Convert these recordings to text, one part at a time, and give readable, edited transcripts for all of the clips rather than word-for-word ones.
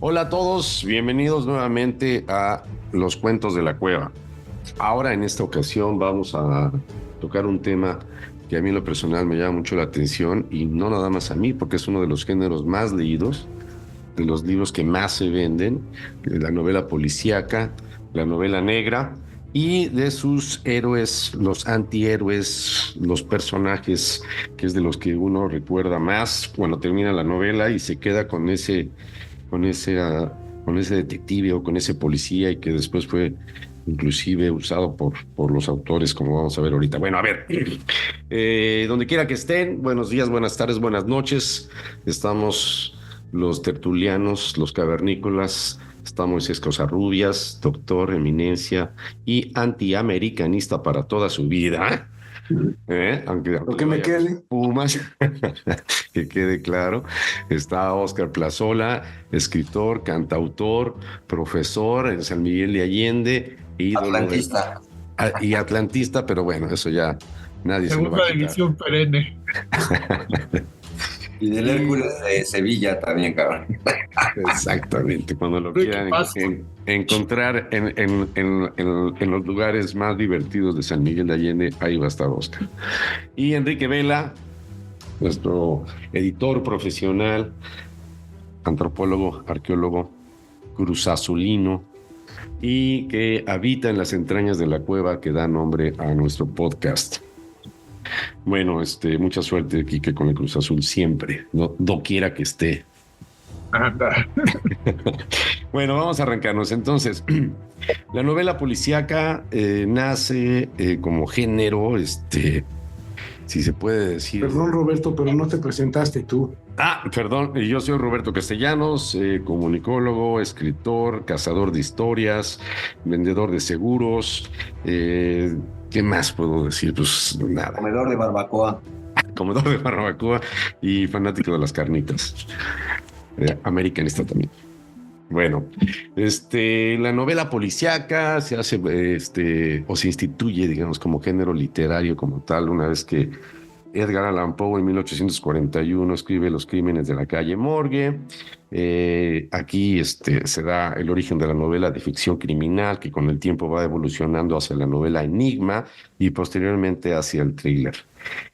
Hola a todos, bienvenidos nuevamente a Los Cuentos de la Cueva. Ahora en esta ocasión vamos a tocar un tema que a mí en lo personal me llama mucho la atención y no nada más a mí porque es uno de los géneros más leídos, de los libros que más se venden, la novela policíaca, la novela negra y de sus héroes, los antihéroes, los personajes que es de los que uno recuerda más cuando termina la novela y se queda con ese, con ese detective o con ese policía y que después fue inclusive usado por los autores, como vamos a ver ahorita. Bueno, a ver, donde quiera que estén, buenos días, buenas tardes, buenas noches. Estamos los tertulianos, los cavernícolas, está Moisés Cosarrubias, doctor, eminencia y antiamericanista para toda su vida. Lo que me quede. Pumas, que quede claro. Está Óscar Plazola, escritor, cantautor, profesor en San Miguel de Allende, Atlantista. Y atlantista, pero bueno, eso ya nadie se lo va a quitar. División perenne. Y del Hércules de Sevilla también, cabrón. Exactamente, cuando lo quieran encontrar en los lugares más divertidos de San Miguel de Allende, ahí va a estar Óscar. Y Enrique Vela, nuestro editor profesional, antropólogo, arqueólogo, cruzazulino, y que habita en las entrañas de la cueva que da nombre a nuestro podcast. Bueno, mucha suerte, Quique, con el Cruz Azul siempre, doquiera que esté. Anda. Bueno, vamos a arrancarnos. Entonces, la novela policíaca nace como género, si se puede decir. Perdón, Roberto, pero no te presentaste tú. Perdón, yo soy Roberto Castellanos, comunicólogo, escritor, cazador de historias, vendedor de seguros. ¿Qué más puedo decir? Pues nada. Comedor de barbacoa. Comedor de barbacoa y fanático de las carnitas. Americanista también. Bueno, la novela policíaca se hace, o se instituye, digamos, como género literario como tal, una vez que Edgar Allan Poe en 1841 escribe Los crímenes de la calle Morgue. Aquí se da el origen de la novela de ficción criminal, que con el tiempo va evolucionando hacia la novela enigma y posteriormente hacia el thriller.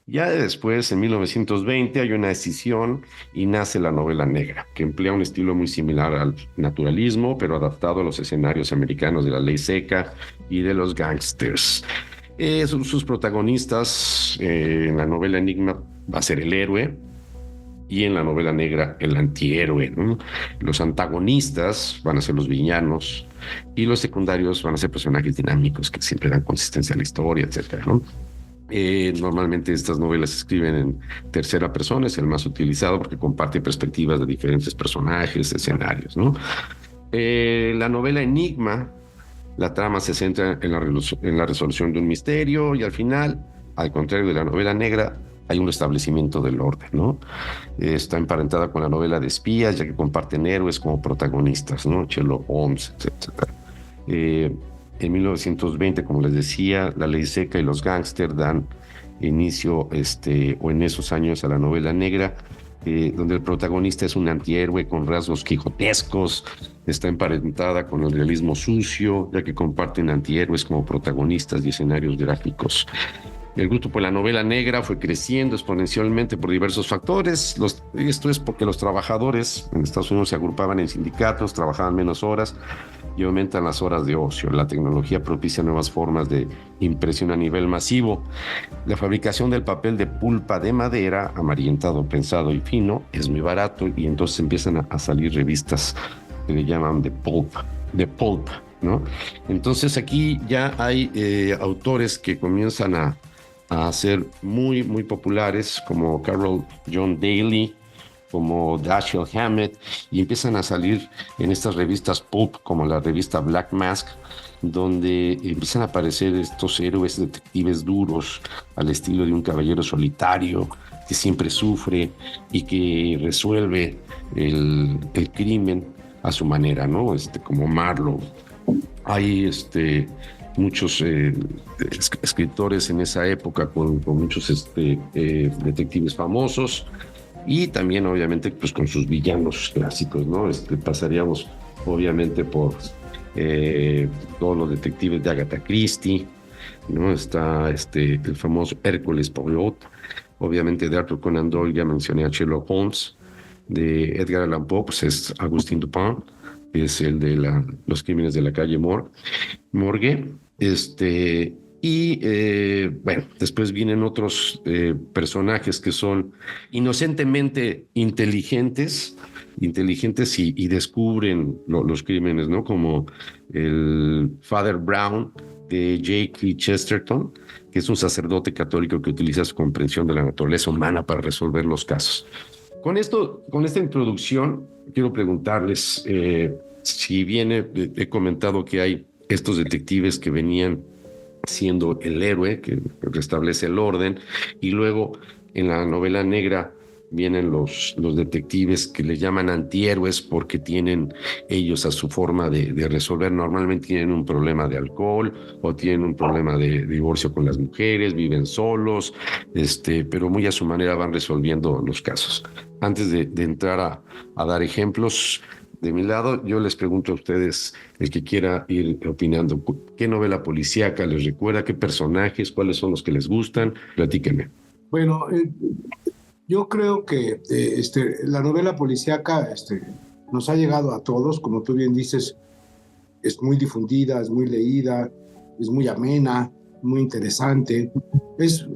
Ya después, en 1920, hay una escisión y nace la novela negra, que emplea un estilo muy similar al naturalismo, pero adaptado a los escenarios americanos de la ley seca y de los gángsters. Sus protagonistas en la novela enigma va a ser el héroe y en la novela negra el antihéroe, ¿no? Los antagonistas van a ser los villanos y los secundarios van a ser personajes dinámicos que siempre dan consistencia a la historia, etcétera, ¿no? Normalmente estas novelas se escriben en tercera persona, es el más utilizado porque comparte perspectivas de diferentes personajes, escenarios, ¿no? La novela enigma, la trama se centra en la resolución de un misterio y al final, al contrario de la novela negra, hay un establecimiento del orden, ¿no? Está emparentada con la novela de espías, ya que comparten héroes como protagonistas, ¿no? Sherlock Holmes, etc. En 1920, como les decía, la ley seca y los gángsters dan inicio, o en esos años, a la novela negra, donde el protagonista es un antihéroe con rasgos quijotescos, está emparentada con el realismo sucio, ya que comparten antihéroes como protagonistas y escenarios gráficos. El gusto por la novela negra fue creciendo exponencialmente por diversos factores. Esto es porque los trabajadores en Estados Unidos se agrupaban en sindicatos, trabajaban menos horas y aumentan las horas de ocio. La tecnología propicia nuevas formas de impresión a nivel masivo. La fabricación del papel de pulpa de madera, amarillentado, prensado y fino, es muy barato y entonces empiezan a salir revistas que le llaman de pulp, ¿no? Entonces aquí ya hay autores que comienzan a ser muy, muy populares, como Carol John Daly, como Dashiell Hammett, y empiezan a salir en estas revistas pulp, como la revista Black Mask, donde empiezan a aparecer estos héroes detectives duros, al estilo de un caballero solitario, que siempre sufre y que resuelve el crimen a su manera, ¿no? Como Marlowe. Hay muchos escritores en esa época con muchos detectives famosos. y también obviamente pues con sus villanos clásicos, ¿no? Pasaríamos obviamente por todos los detectives de Agatha Christie, ¿no? Está el famoso Hércules Poirot, obviamente de Arthur Conan Doyle, ya mencioné a Sherlock Holmes, de Edgar Allan Poe, pues es Agustín Dupin, que es el de los crímenes de la calle Morgue, bueno, después vienen otros personajes que son inocentemente inteligentes y descubren los crímenes, ¿no? Como el Father Brown de J.K. Chesterton, que es un sacerdote católico que utiliza su comprensión de la naturaleza humana para resolver los casos. Con esta introducción, quiero preguntarles, si bien he comentado que hay estos detectives que venían siendo el héroe, que restablece el orden, y luego en la novela negra vienen los detectives que le llaman antihéroes porque tienen ellos a su forma de resolver. Normalmente tienen un problema de alcohol o tienen un problema de divorcio con las mujeres, viven solos, pero muy a su manera van resolviendo los casos. Antes de entrar a dar ejemplos, de mi lado, yo les pregunto a ustedes, el que quiera ir opinando, ¿qué novela policíaca les recuerda? ¿Qué personajes? ¿Cuáles son los que les gustan? Platíquenme. Bueno, yo creo que la novela policíaca nos ha llegado a todos, como tú bien dices, es muy difundida, es muy leída, es muy amena, muy interesante.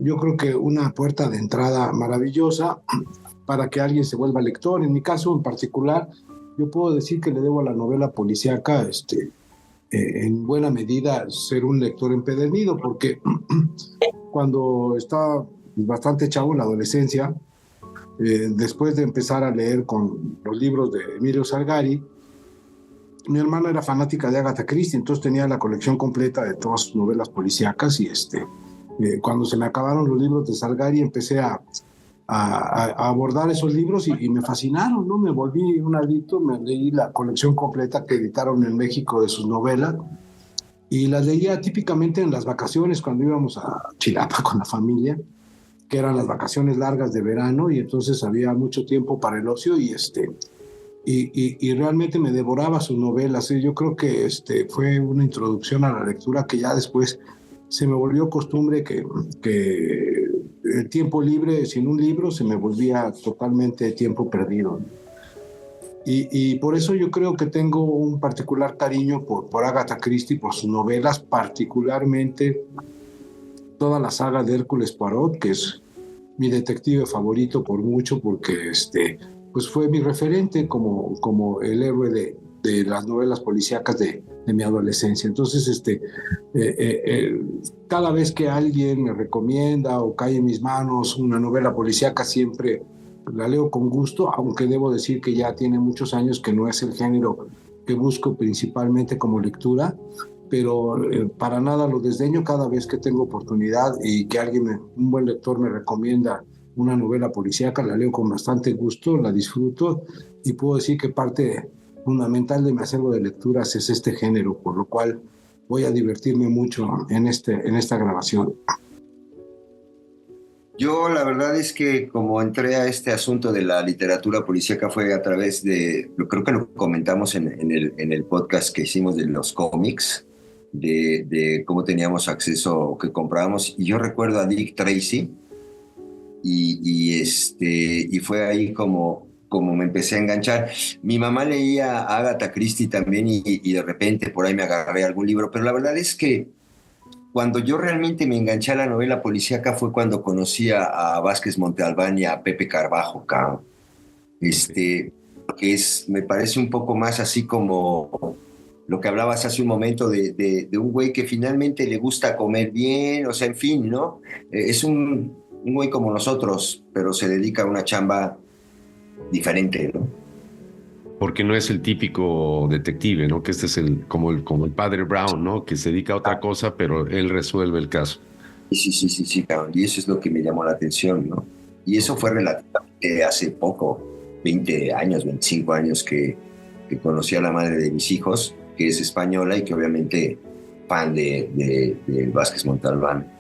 Yo creo que una puerta de entrada maravillosa para que alguien se vuelva lector. En mi caso en particular, yo puedo decir que le debo a la novela policíaca, en buena medida, ser un lector empedernido, porque cuando estaba bastante chavo en la adolescencia, después de empezar a leer con los libros de Emilio Salgari, mi hermana era fanática de Agatha Christie, entonces tenía la colección completa de todas sus novelas policíacas y cuando se me acabaron los libros de Salgari empecé a abordar esos libros y me fascinaron, ¿no? Me volví un adicto, me leí la colección completa que editaron en México de sus novelas y las leía típicamente en las vacaciones cuando íbamos a Chilapa con la familia, que eran las vacaciones largas de verano y entonces había mucho tiempo para el ocio y realmente me devoraba sus novelas. Yo creo que fue una introducción a la lectura que ya después se me volvió costumbre que el tiempo libre sin un libro se me volvía totalmente tiempo perdido. Y por eso yo creo que tengo un particular cariño por Agatha Christie, por sus novelas, particularmente toda la saga de Hércules Poirot, que es mi detective favorito por mucho, porque pues fue mi referente como el héroe de las novelas policíacas de mi adolescencia. Entonces, cada vez que alguien me recomienda o cae en mis manos una novela policíaca, siempre la leo con gusto, aunque debo decir que ya tiene muchos años que no es el género que busco principalmente como lectura, pero para nada lo desdeño cada vez que tengo oportunidad y que un buen lector me recomienda una novela policíaca, la leo con bastante gusto, la disfruto y puedo decir que parte fundamental de mi acervo de lecturas es este género, por lo cual voy a divertirme mucho en esta grabación. Yo la verdad es que como entré a este asunto de la literatura policíaca fue a través creo que lo comentamos en el podcast que hicimos de los cómics, de cómo teníamos acceso, que comprábamos, y yo recuerdo a Dick Tracy, y fue ahí como me empecé a enganchar. Mi mamá leía a Agatha Christie también y de repente por ahí me agarré algún libro, pero la verdad es que cuando yo realmente me enganché a la novela policíaca fue cuando conocí a Vázquez Montalbán y a Pepe Carbajo, que me parece un poco más así como lo que hablabas hace un momento de un güey que finalmente le gusta comer bien, o sea, en fin, ¿no? Es un güey como nosotros, pero se dedica a una chamba diferente, ¿no? Porque no es el típico detective, ¿no? Que es como el padre Brown, ¿no? Que se dedica a otra cosa, pero él resuelve el caso. Sí, cabrón. Y eso es lo que me llamó la atención, ¿no? Y eso fue relativamente hace poco, 20 años, 25 años que conocí a la madre de mis hijos, que es española y que obviamente fan de Vázquez Montalbán.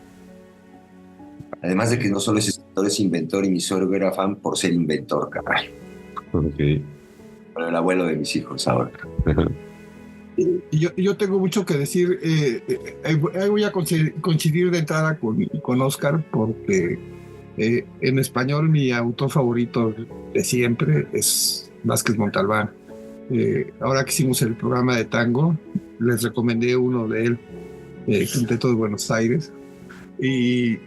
Además de que no solo es todo es inventor y mi suegro era fan por ser inventor, caray. Ok. Bueno, el abuelo de mis hijos ahora. Yo tengo mucho que decir. Ahí voy a coincidir de entrada con Oscar, porque en español mi autor favorito de siempre es Vázquez Montalbán. Ahora que hicimos el programa de tango, les recomendé uno de él, Quinteto de Buenos Aires. Y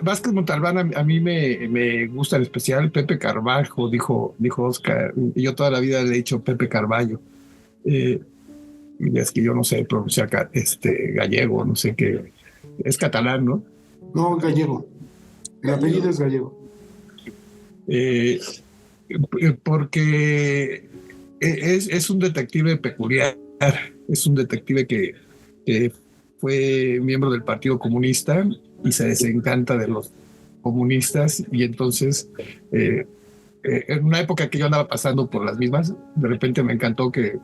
Vázquez Montalbán a mí me gusta en especial. Pepe Carvalho, dijo Oscar. Yo toda la vida le he dicho Pepe Carvalho. Y es que yo no sé pronunciar gallego, no sé qué. Es catalán, ¿no? No, gallego. El apellido es gallego. Porque es un detective peculiar. Es un detective que fue miembro del Partido Comunista y se desencanta de los comunistas, y entonces en una época que yo andaba pasando por las mismas, de repente me encantó que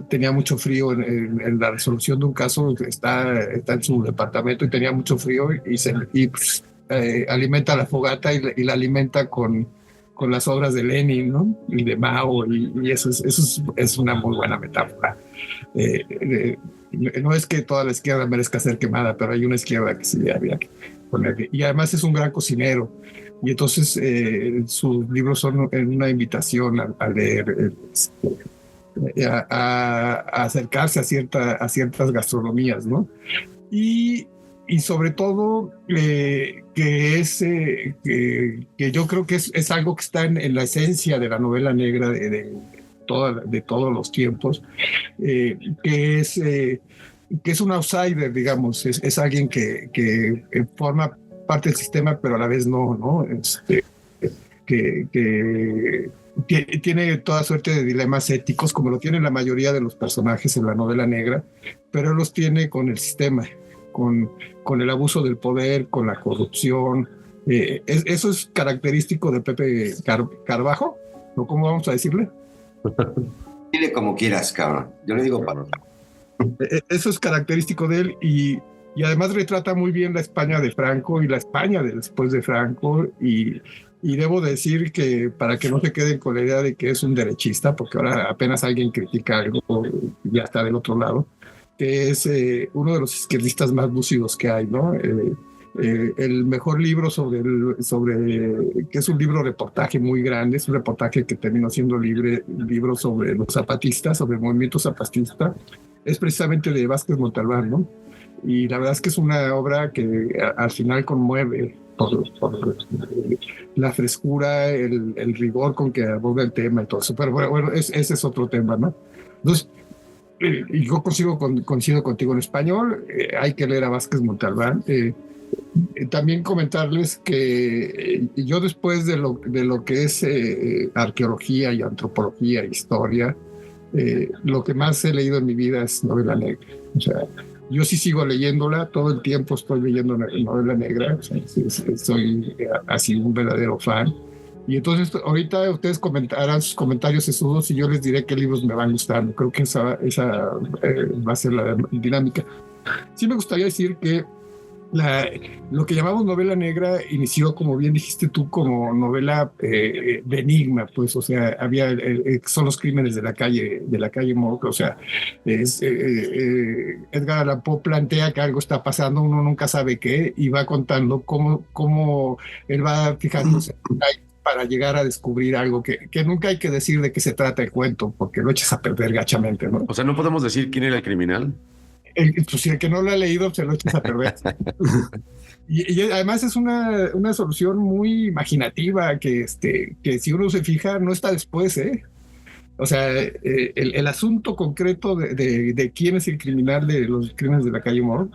tenía mucho frío en la resolución de un caso. Está en su departamento y tenía mucho frío, pues, alimenta la fogata y la alimenta con las obras de Lenin, ¿no? Y de Mao, y eso es una muy buena metáfora. No es que toda la izquierda merezca ser quemada, pero hay una izquierda que sí había que ponerle. Y además es un gran cocinero, y entonces sus libros son una invitación a leer, a acercarse a ciertas gastronomías, ¿no? Y sobre todo que yo creo que es algo que está en la esencia de la novela negra de todos los tiempos, que es un outsider, digamos. Es alguien que forma parte del sistema, pero a la vez no, que tiene toda suerte de dilemas éticos, como lo tienen la mayoría de los personajes en la novela negra, pero los tiene con el sistema, con el abuso del poder, con la corrupción. Eso es característico de Pepe Carvalho, ¿no? ¿Cómo vamos a decirle? Dile como quieras, cabrón. Yo le digo para. Eso es característico de él, y además retrata muy bien la España de Franco y la España después de Franco, y debo decir que, para que no se queden con la idea de que es un derechista, porque ahora apenas alguien critica algo, ya está del otro lado, que es uno de los izquierdistas más lúcidos que hay, ¿no? El mejor libro que es un libro reportaje muy grande, es un reportaje que terminó siendo libro sobre los zapatistas, sobre el movimiento zapatista, es precisamente de Vázquez Montalbán, ¿no? Y la verdad es que es una obra que al final conmueve por la frescura, el rigor con que aborda el tema y todo eso. Pero bueno, ese es otro tema, ¿no? Entonces, y yo coincido contigo en español. Hay que leer a Vázquez Montalbán. También comentarles que yo, después de lo que es arqueología y antropología e historia, lo que más he leído en mi vida es novela negra. O sea, yo sí sigo leyéndola, todo el tiempo estoy leyendo novela negra. O sea, soy así un verdadero fan. Y entonces ahorita ustedes harán sus comentarios sesudos y yo les diré qué libros me van gustando. Creo que esa va a ser la dinámica. Sí me gustaría decir que lo que llamamos novela negra inició, como bien dijiste tú, como novela de enigma, pues. O sea, son los crímenes de la calle Morgue. O sea, Edgar Allan Poe plantea que algo está pasando, uno nunca sabe qué, y va contando cómo él va fijándose para llegar a descubrir algo que nunca hay que decir de qué se trata el cuento, porque lo echas a perder gachamente, ¿no? O sea, no podemos decir quién era el criminal. Pues si el que no lo ha leído se lo echas a perder. y además es una solución muy imaginativa que si uno se fija no está después, ¿eh? O sea, el asunto concreto de quién es el criminal de los crímenes de la calle Morgue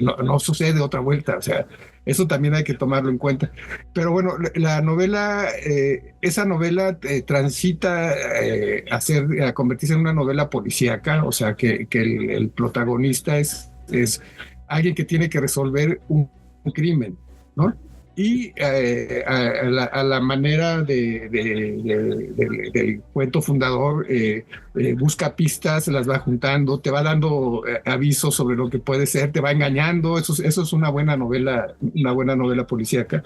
no sucede de otra vuelta. O sea, eso también hay que tomarlo en cuenta. Pero bueno, la novela, esa novela transita a convertirse en una novela policíaca. O sea, que el protagonista es alguien que tiene que resolver un crimen, ¿no? y a la manera del cuento fundador, busca pistas, las va juntando, te va dando avisos sobre lo que puede ser, te va engañando. Eso es una buena novela policíaca.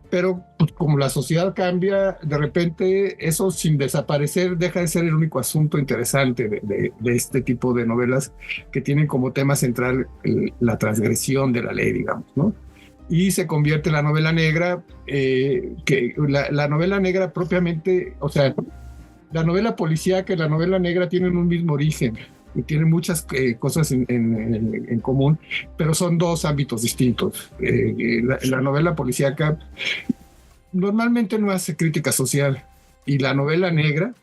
Pero pues, como la sociedad cambia, de repente eso, sin desaparecer, deja de ser el único asunto interesante de este tipo de novelas, que tienen como tema central la transgresión de la ley, digamos, ¿no? Y se convierte en la novela negra, que la novela negra propiamente, o sea, la novela policíaca y la novela negra tienen un mismo origen y tienen muchas cosas en común, pero son dos ámbitos distintos. La novela policíaca normalmente no hace crítica social, y la novela negra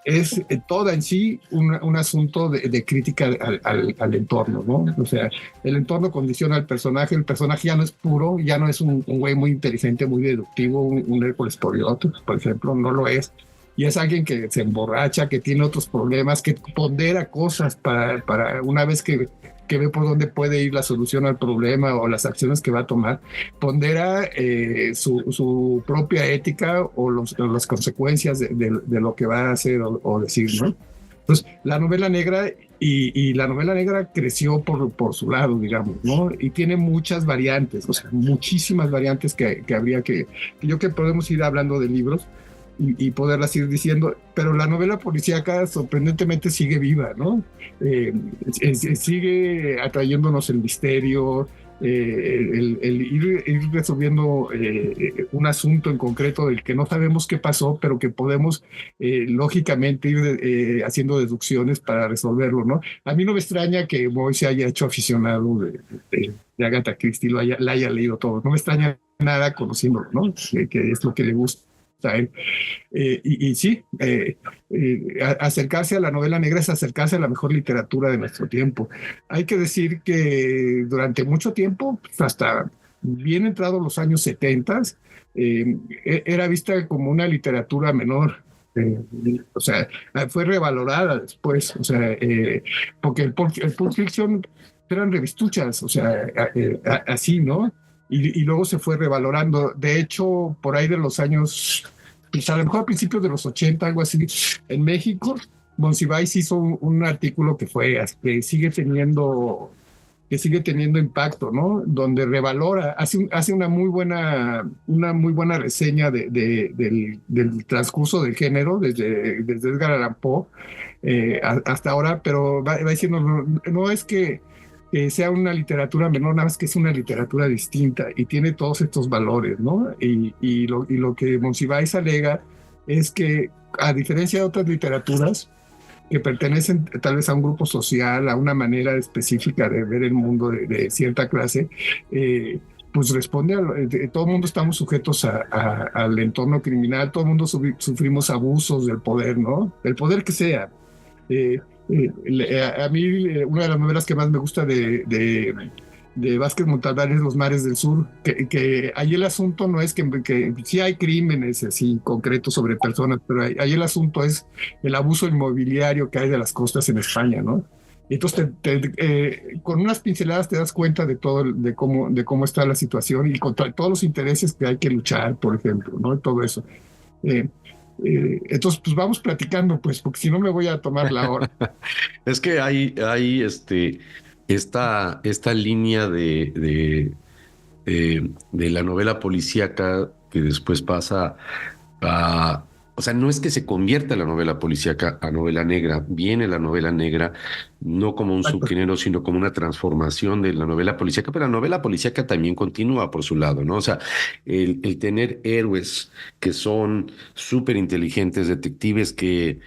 es toda en sí un asunto de crítica al entorno, ¿no? O sea, el entorno condiciona al personaje. El personaje ya no es puro, ya no es un güey muy inteligente, muy deductivo, un Hércules Poirot, por ejemplo, no lo es. Y es alguien que se emborracha, que tiene otros problemas, que pondera cosas para una vez que ve por dónde puede ir la solución al problema o las acciones que va a tomar, pondera su propia ética o las consecuencias de lo que va a hacer o decir, ¿no? Entonces, la novela negra y la novela negra creció por su lado, digamos, ¿no? Y tiene muchas variantes, o sea, muchísimas variantes que habría que podemos ir hablando de libros y poderlas ir diciendo, pero la novela policíaca sorprendentemente sigue viva, ¿no? Sigue atrayéndonos el misterio, el ir resolviendo un asunto en concreto del que no sabemos qué pasó, pero que podemos lógicamente ir haciendo deducciones para resolverlo, ¿no? A mí no me extraña que Moy se haya hecho aficionado de Agatha Christie, la haya leído todo. No me extraña nada conociéndolo, ¿no? Que es lo que le gusta a él. Y sí, acercarse a la novela negra es acercarse a la mejor literatura de nuestro tiempo. Hay que decir que durante mucho tiempo, hasta bien entrados los años 70, era vista como una literatura menor. O sea, fue revalorada después, o sea, porque el Pulp Fiction eran revistuchas, o sea, así, ¿no? Y luego se fue revalorando. De hecho, por ahí de los años, pues a lo mejor a principios de los 80, algo así, en México, Monsiváis hizo un artículo que sigue teniendo impacto, ¿no? Donde revalora, hace una muy buena reseña del transcurso del género desde Edgar Allan Poe hasta ahora, pero va diciendo, no es que sea una literatura menor, nada más que es una literatura distinta y tiene todos estos valores, ¿no? Y lo que Monsiváis alega es que, a diferencia de otras literaturas que pertenecen tal vez a un grupo social, a una manera específica de ver el mundo de cierta clase, pues responde todo el mundo estamos sujetos al entorno criminal, todo el mundo sufrimos abusos del poder, ¿no? El poder que sea. A mí una de las novelas que más me gusta de Vázquez Montalbán es Los mares del sur, que ahí el asunto no es que sí hay crímenes así concretos sobre personas, pero ahí el asunto es el abuso inmobiliario que hay de las costas en España, ¿no? Y entonces con unas pinceladas te das cuenta de todo, de cómo está la situación y contra todos los intereses que hay que luchar, por ejemplo, ¿no? Todo eso. Entonces, pues vamos platicando, pues, porque si no me voy a tomar la hora. Es que hay esta línea de la novela policíaca que después pasa a... O sea, no es que se convierta la novela policíaca a novela negra, viene la novela negra no como un subgénero, sino como una transformación de la novela policíaca, pero la novela policíaca también continúa por su lado, ¿no? O sea, el tener héroes que son súper inteligentes, detectives que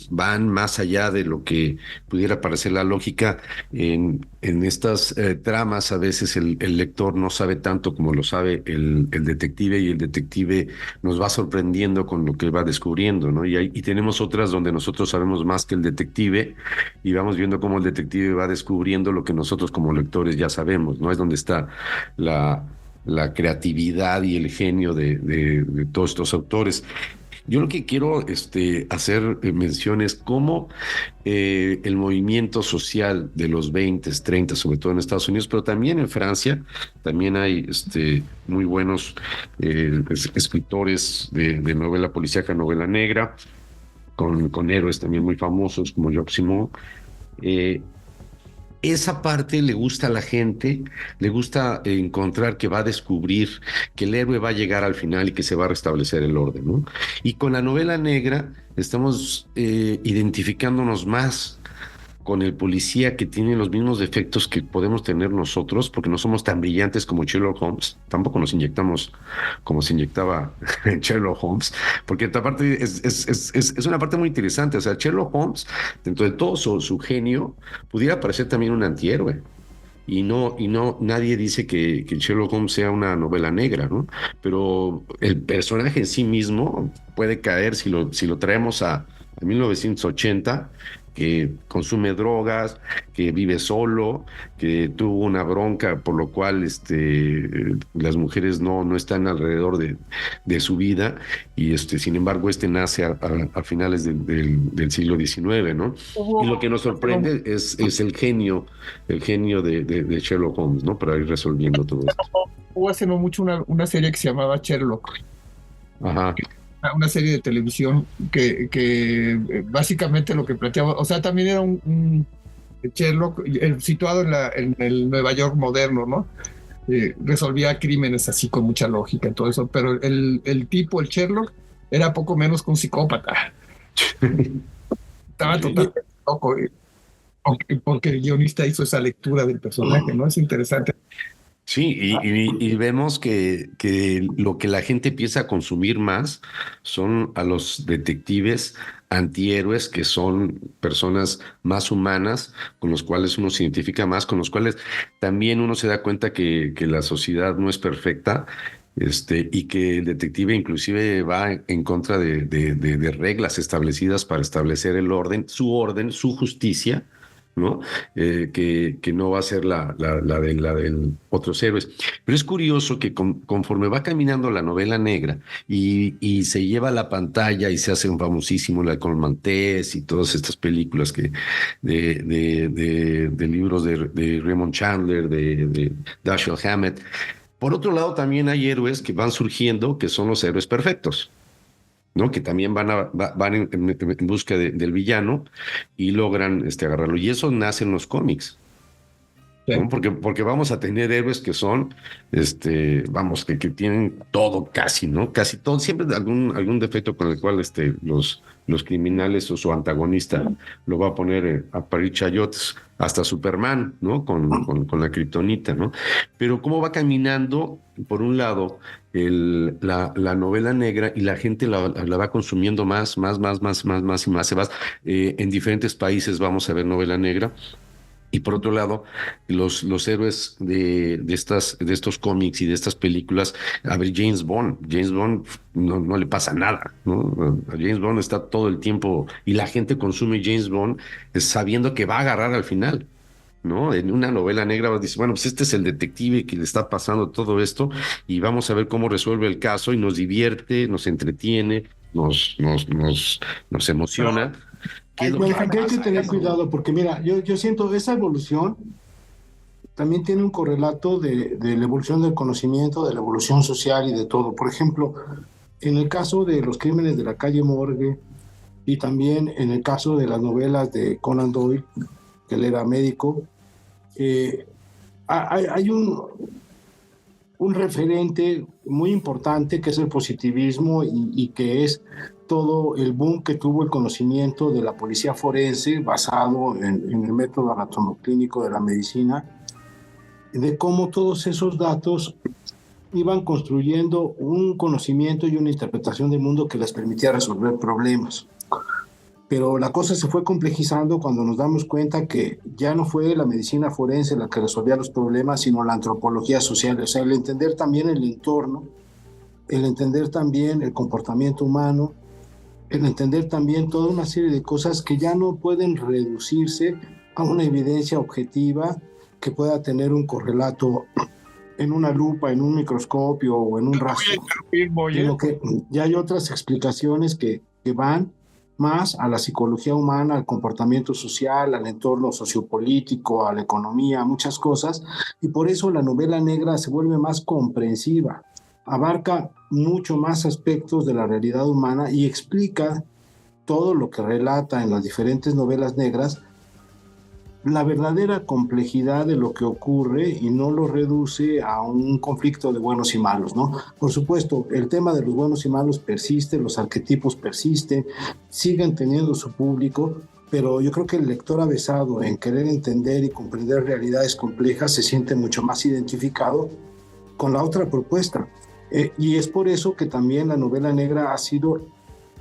van más allá de lo que pudiera parecer la lógica en estas tramas. A veces el lector no sabe tanto como lo sabe el detective, y el detective nos va sorprendiendo con lo que va descubriendo, ¿no? Y tenemos otras donde nosotros sabemos más que el detective y vamos viendo cómo el detective va descubriendo lo que nosotros como lectores ya sabemos, ¿no? Es donde está la creatividad y el genio de todos estos autores. yo lo que quiero hacer mención es cómo el movimiento social de los 20, 30, sobre todo en Estados Unidos, pero también en Francia, también hay muy buenos escritores de novela policíaca, novela negra, con héroes también muy famosos como Jacques Simon. Esa parte le gusta a la gente, le gusta encontrar que va a descubrir que el héroe va a llegar al final y que se va a restablecer el orden, ¿no? Y con la novela negra estamos identificándonos más con el policía que tiene los mismos defectos que podemos tener nosotros, porque no somos tan brillantes como Sherlock Holmes, tampoco nos inyectamos como se inyectaba Sherlock Holmes, porque esta parte es una parte muy interesante. O sea, Sherlock Holmes, dentro de todo su genio, pudiera parecer también un antihéroe. Nadie dice que Sherlock Holmes sea una novela negra, ¿no? Pero el personaje en sí mismo puede caer si lo traemos a 1980, que consume drogas, que vive solo, que tuvo una bronca por lo cual las mujeres no están alrededor de su vida, y sin embargo nace a finales del siglo XIX, ¿no? Y lo que nos sorprende es el genio de Sherlock Holmes, ¿no? Para ir resolviendo todo esto. Hubo hace no mucho una serie que se llamaba Sherlock. Ajá. Una serie de televisión que básicamente lo que planteaba, o sea, también era un Sherlock situado en el Nueva York moderno, ¿no? Resolvía crímenes así con mucha lógica y todo eso, pero el Sherlock, era poco menos que un psicópata. Estaba totalmente loco, porque el guionista hizo esa lectura del personaje, ¿no? Es interesante. Sí, y vemos que lo que la gente empieza a consumir más son a los detectives antihéroes, que son personas más humanas, con los cuales uno se identifica más, con los cuales también uno se da cuenta que la sociedad no es perfecta, y que el detective inclusive va en contra de reglas establecidas para establecer el orden, su justicia, ¿no? Que no va a ser la de otros héroes. Pero es curioso que conforme va caminando la novela negra y se lleva a la pantalla y se hace un famosísimo la con Maltés y todas estas películas de libros de Raymond Chandler, de Dashiell Hammett. Por otro lado, también hay héroes que van surgiendo, que son los héroes perfectos, ¿no? Que también van en busca del villano y logran agarrarlo. Y eso nace en los cómics, ¿no? Porque vamos a tener héroes que son, vamos, que tienen todo casi, ¿no? Casi todo, siempre algún defecto con el cual los criminales o su antagonista lo va a poner a parir chayotes, hasta Superman, ¿no? Con la kriptonita, ¿no? Pero cómo va caminando, por un lado, la novela negra, y la gente la va consumiendo más y más. En diferentes países vamos a ver novela negra. Y por otro lado, los héroes de estos cómics y de estas películas, a ver, James Bond no le pasa nada, ¿no? A James Bond está todo el tiempo, y la gente consume James Bond sabiendo que va a agarrar al final, ¿no? En una novela negra dice, bueno, pues este es el detective que le está pasando todo esto, y vamos a ver cómo resuelve el caso, y nos divierte, nos entretiene, nos emociona. Hay que tener cuidado, porque mira, yo siento esa evolución también tiene un correlato de la evolución del conocimiento, de la evolución social y de todo. Por ejemplo, en el caso de los crímenes de la calle Morgue, y también en el caso de las novelas de Conan Doyle, que él era médico, hay un referente muy importante que es el positivismo, y que es todo el boom que tuvo el conocimiento de la policía forense basado en el método anatomoclínico de la medicina, de cómo todos esos datos iban construyendo un conocimiento y una interpretación del mundo que les permitía resolver problemas. Pero la cosa se fue complejizando cuando nos damos cuenta que ya no fue la medicina forense la que resolvía los problemas, sino la antropología social. O sea, el entender también el entorno, el entender también el comportamiento humano, el entender también toda una serie de cosas que ya no pueden reducirse a una evidencia objetiva que pueda tener un correlato en una lupa, en un microscopio o en un rastro, sino que ya hay otras explicaciones que van más a la psicología humana, al comportamiento social, al entorno sociopolítico, a la economía, a muchas cosas, y por eso la novela negra se vuelve más comprensiva, abarca mucho más aspectos de la realidad humana y explica todo lo que relata en las diferentes novelas negras, la verdadera complejidad de lo que ocurre y no lo reduce a un conflicto de buenos y malos, ¿no? Por supuesto, el tema de los buenos y malos persiste, los arquetipos persisten, siguen teniendo su público, pero yo creo que el lector avesado en querer entender y comprender realidades complejas se siente mucho más identificado con la otra propuesta. Y es por eso que también la novela negra ha sido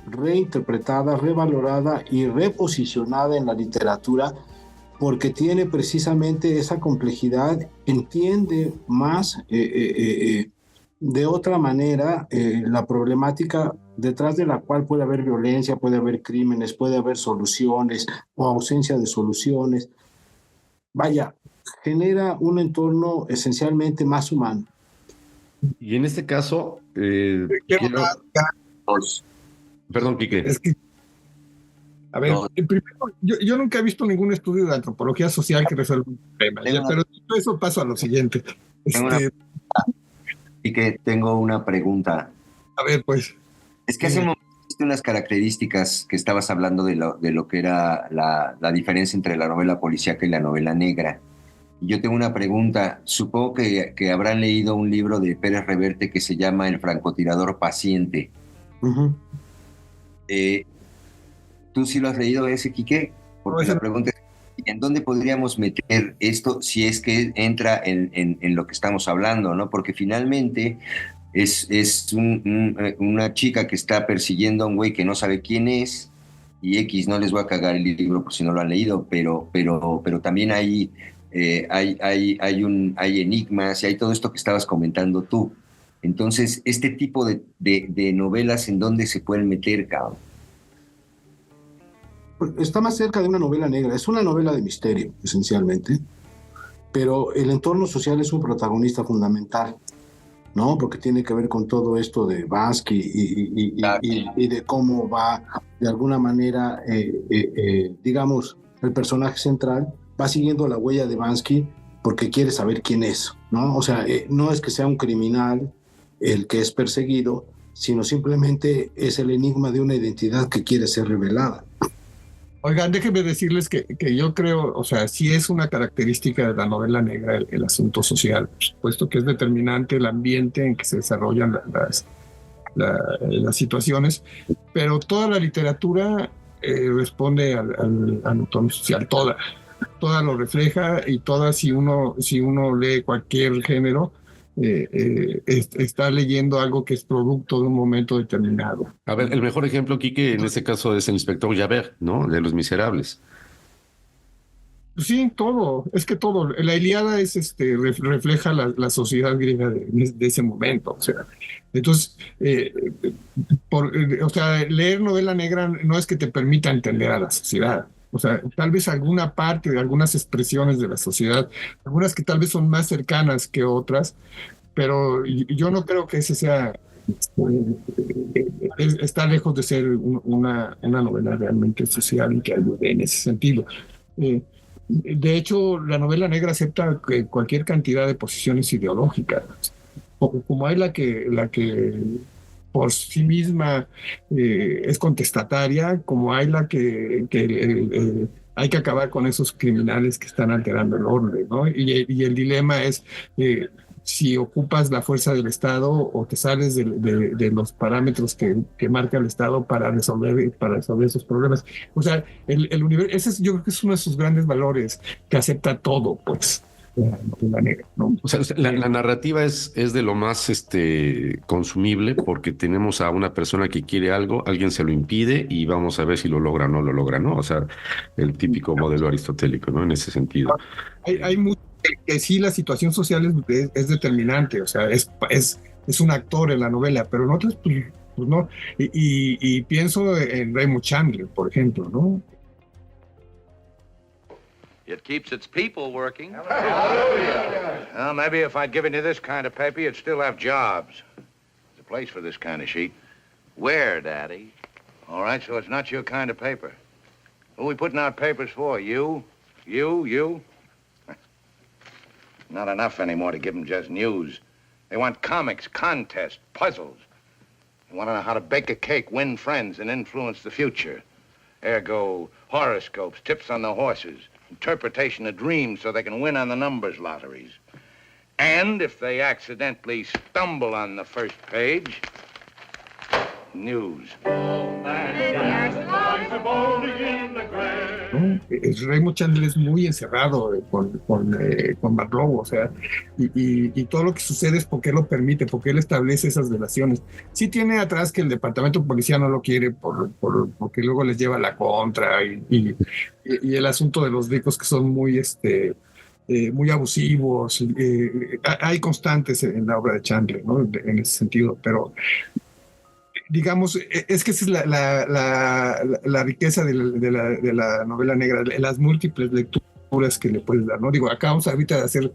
reinterpretada, revalorada y reposicionada en la literatura, porque tiene precisamente esa complejidad, entiende más de otra manera la problemática detrás de la cual puede haber violencia, puede haber crímenes, puede haber soluciones o ausencia de soluciones. Vaya, genera un entorno esencialmente más humano. Y en este caso, perdón, Quique. Es que, a ver, primero, yo nunca he visto ningún estudio de antropología social que resuelva un problema, pero eso paso a lo siguiente. Y que tengo una pregunta. A ver, pues. Es que hace un momento hiciste unas características que estabas hablando de lo que era la diferencia entre la novela policíaca y la novela negra. Y yo tengo una pregunta. Supongo que habrán leído un libro de Pérez Reverte que se llama El francotirador paciente. Uh-huh. ¿Tú sí lo has leído ese, Quique? Porque la pregunta es, ¿en dónde podríamos meter esto si es que entra en lo que estamos hablando, ¿no? Porque finalmente es una chica que está persiguiendo a un güey que no sabe quién es, y X, no les voy a cagar el libro por si no lo han leído, pero también hay enigmas y hay todo esto que estabas comentando tú. Entonces, este tipo de novelas, ¿en dónde se pueden meter, cabrón? Está más cerca de una novela negra, es una novela de misterio, esencialmente, pero el entorno social es un protagonista fundamental, ¿no? Porque tiene que ver con todo esto de Bansky y de cómo va, de alguna manera, digamos, el personaje central va siguiendo la huella de Bansky porque quiere saber quién es, ¿no? O sea, no es que sea un criminal el que es perseguido, sino simplemente es el enigma de una identidad que quiere ser revelada. Oigan, déjenme decirles que yo creo, o sea, sí es una característica de la novela negra el asunto social, por supuesto que es determinante el ambiente en que se desarrollan las situaciones, pero toda la literatura responde al entorno social, toda lo refleja, y toda, si uno lee cualquier género, está leyendo algo que es producto de un momento determinado. A ver, el mejor ejemplo, Quique, en este caso es el inspector Javert, ¿no? De Los Miserables. Sí, todo, es que todo. La Ilíada refleja la sociedad griega de ese momento. O sea, entonces, o sea, leer novela negra no es que te permita entender a la sociedad. O sea, tal vez alguna parte de algunas expresiones de la sociedad, algunas que tal vez son más cercanas que otras, pero yo no creo que ese sea, está lejos de ser una novela realmente social y que ayude en ese sentido. De hecho, la novela negra acepta cualquier cantidad de posiciones ideológicas, como hay la que por sí misma es contestataria, como hay la que hay que acabar con esos criminales que están alterando el orden, ¿no? Y el dilema es si ocupas la fuerza del Estado o te sales de los parámetros que marca el Estado para resolver esos problemas. O sea, el universo, ese yo creo que es uno de sus grandes valores, que acepta todo, pues. La negra, ¿no? O sea, la narrativa es de lo más consumible, porque tenemos a una persona que quiere algo, alguien se lo impide y vamos a ver si lo logra o no lo logra, ¿no? O sea, el típico modelo aristotélico, ¿no? En ese sentido. Hay mucho que sí, la situación social es determinante, o sea, es un actor en la novela, pero en otras, pues no. Y pienso en Raymond Chandler, por ejemplo, ¿no? It keeps its people working. Well, maybe if I'd given you this kind of paper, you'd still have jobs. There's a place for this kind of sheet. Where, Daddy? All right, so it's not your kind of paper. Who are we putting out papers for? You? You? Not enough anymore to give them just news. They want comics, contests, puzzles. They want to know how to bake a cake, win friends, and influence the future. Ergo, horoscopes, tips on the horses, interpretation of dreams so they can win on the numbers lotteries. And if they accidentally stumble on the first page, news. ¿No? Raymond Chandler es muy encerrado con Marlowe, o sea, y todo lo que sucede es porque él lo permite, porque él establece esas relaciones. Sí tiene atrás que el departamento de policía no lo quiere porque luego les lleva la contra y el asunto de los ricos que son muy abusivos. Hay constantes en la obra de Chandler, ¿no? En ese sentido, pero digamos, es que esa es la riqueza de la novela negra, las múltiples lecturas que le puedes dar, ¿no? Digo, acabamos ahorita de hacer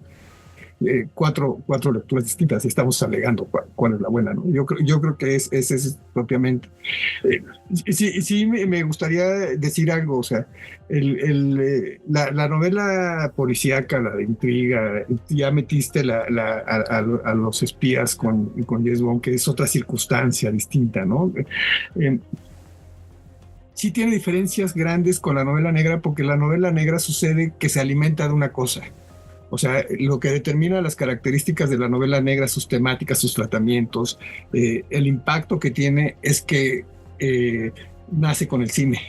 cuatro lecturas distintas y estamos alegando cuál es la buena, ¿no? Yo creo que ese es propiamente. Sí, me gustaría decir algo, o sea, la novela policíaca, la de intriga, ya metiste a los espías con James Bond, que es otra circunstancia distinta, ¿no? Sí tiene diferencias grandes con la novela negra, porque la novela negra sucede que se alimenta de una cosa. O sea, lo que determina las características de la novela negra, sus temáticas, sus tratamientos, el impacto que tiene es que nace con el cine.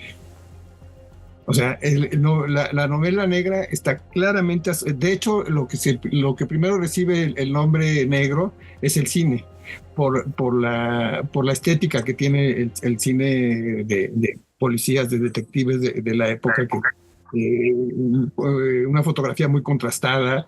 O sea, la novela negra está claramente... De hecho, lo que primero recibe el nombre negro es el cine, por la estética que tiene el cine de policías, de detectives de la época, que una fotografía muy contrastada,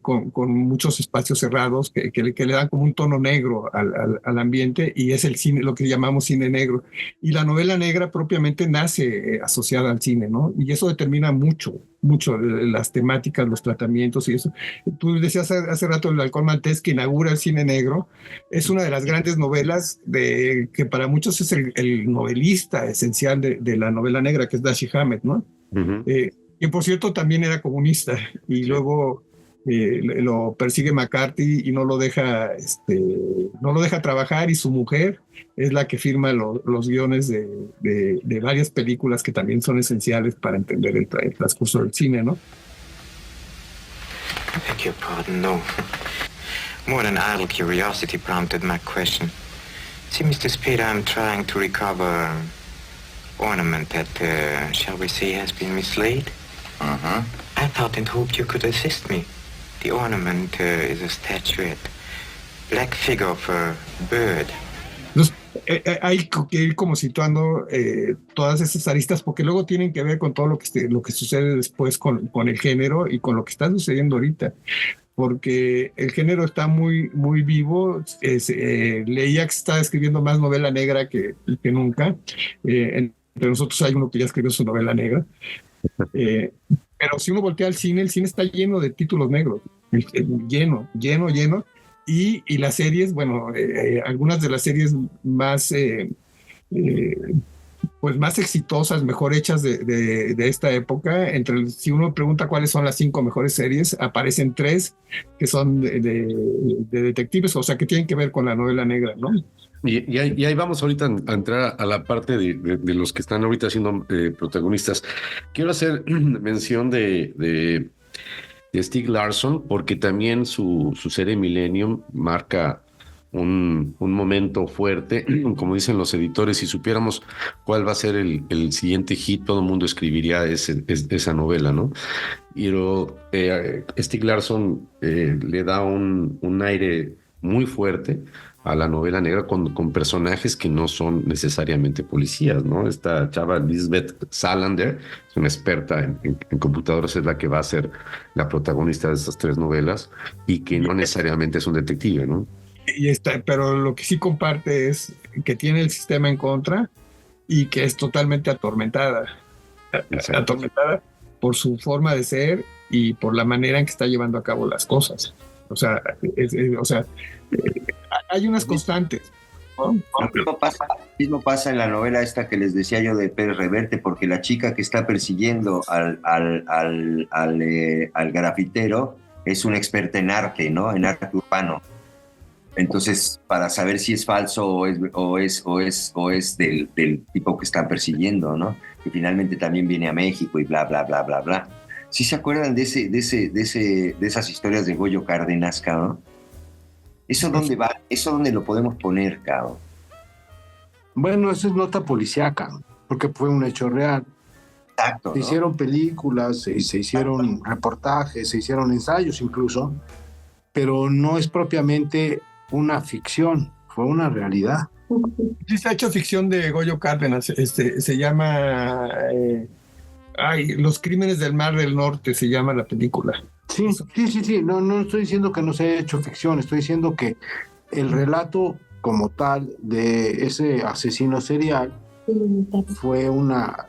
con muchos espacios cerrados que le dan como un tono negro al ambiente, y es el cine, lo que llamamos cine negro. Y la novela negra propiamente nace asociada al cine, ¿no? Y eso determina mucho las temáticas, los tratamientos y eso. Tú decías hace rato El Halcón Maltés, que inaugura el cine negro. Es una de las grandes novelas que para muchos es el novelista esencial de la novela negra, que es Dashiell Hammett, ¿no? Uh-huh. Quien por cierto también era comunista, y sí. Luego lo persigue McCarthy y no lo deja trabajar, y su mujer es la que firma los guiones de varias películas que también son esenciales para entender el transcurso del cine, ¿no? I beg your pardon, no. More than idle curiosity prompted my question. See, Mr. Spade, I'm trying to recover ornament that, shall we say, has been mislaid. Uh-huh. I thought and hoped you could assist me. The ornament is a statuette. Black figure of a bird. Entonces, hay que ir como situando todas esas aristas, porque luego tienen que ver con todo lo que sucede después con el género y con lo que está sucediendo ahorita. Porque el género está muy, muy vivo. Leía que se está escribiendo más novela negra que nunca. Entre nosotros hay uno que ya escribió su novela negra. Pero si uno voltea al cine, el cine está lleno de títulos negros, lleno. Y las series, bueno, algunas de las series más más exitosas, mejor hechas de esta época, si uno pregunta cuáles son las 5 mejores series, aparecen 3 que son de detectives, o sea, que tienen que ver con la novela negra, ¿no? Y ahí vamos ahorita a entrar a la parte de los que están ahorita siendo protagonistas. Quiero hacer mención de Stieg Larsson, porque también su serie Millennium marca un momento fuerte. Como dicen los editores, si supiéramos cuál va a ser el siguiente hit, todo el mundo escribiría esa novela, ¿no? Pero Stieg Larsson le da un aire muy fuerte a la novela negra con personajes que no son necesariamente policías, ¿no? Esta chava Lisbeth Salander es una experta en computadoras, es la que va a ser la protagonista de estas 3 novelas, y que no necesariamente es un detective, ¿no? Pero lo que sí comparte es que tiene el sistema en contra y que es totalmente atormentada. Atormentada por su forma de ser y por la manera en que está llevando a cabo las cosas. O sea, hay unas constantes, ¿no? Mismo pasa en la novela esta que les decía yo de Pérez Reverte, porque la chica que está persiguiendo al grafitero es una experta en arte, ¿no? En arte urbano. Entonces, para saber si es falso o es del tipo que están persiguiendo, ¿no? Que finalmente también viene a México y bla, bla, bla, bla, bla. ¿Sí se acuerdan de esas historias de Goyo Cárdenas, cabrón? ¿Eso dónde va? ¿Eso dónde lo podemos poner, cabrón? Bueno, eso es nota policíaca, porque fue un hecho real. Exacto, ¿no? Se hicieron películas, se hicieron reportajes, se hicieron ensayos incluso, pero no es propiamente una ficción, fue una realidad. Sí, se ha hecho ficción de Goyo Cárdenas, se llama Los Crímenes del Mar del Norte, se llama la película. Sí, no estoy diciendo que no se haya hecho ficción, estoy diciendo que el relato como tal de ese asesino serial fue una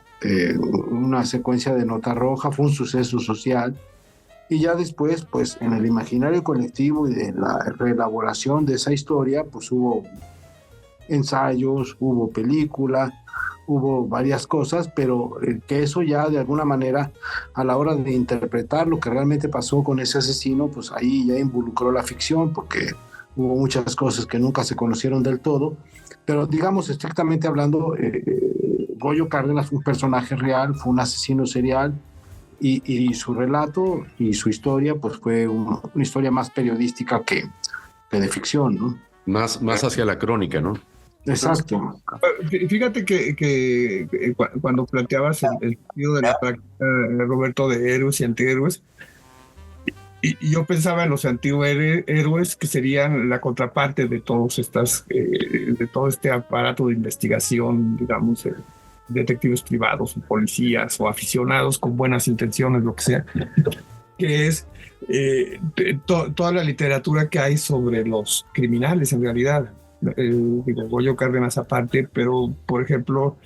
secuencia de nota roja, fue un suceso social, y ya después, pues en el imaginario colectivo y de la reelaboración de esa historia, pues hubo ensayos, hubo película, hubo varias cosas, pero que eso ya de alguna manera a la hora de interpretar lo que realmente pasó con ese asesino, pues ahí ya involucró la ficción, porque hubo muchas cosas que nunca se conocieron del todo, pero digamos estrictamente hablando, Goyo Cárdenas fue un personaje real, fue un asesino serial, y su relato y su historia pues fue una historia más periodística que de ficción, ¿no? Más hacia la crónica, ¿no? Exacto. Fíjate que cuando planteabas el sentido de la práctica, Roberto, de héroes y antihéroes, y yo pensaba en los antihéroes que serían la contraparte de de todo este aparato de investigación, digamos, detectives privados, policías o aficionados con buenas intenciones, lo que sea, que es toda la literatura que hay sobre los criminales en realidad. Digo, Goyo Cárdenas aparte, pero por ejemplo,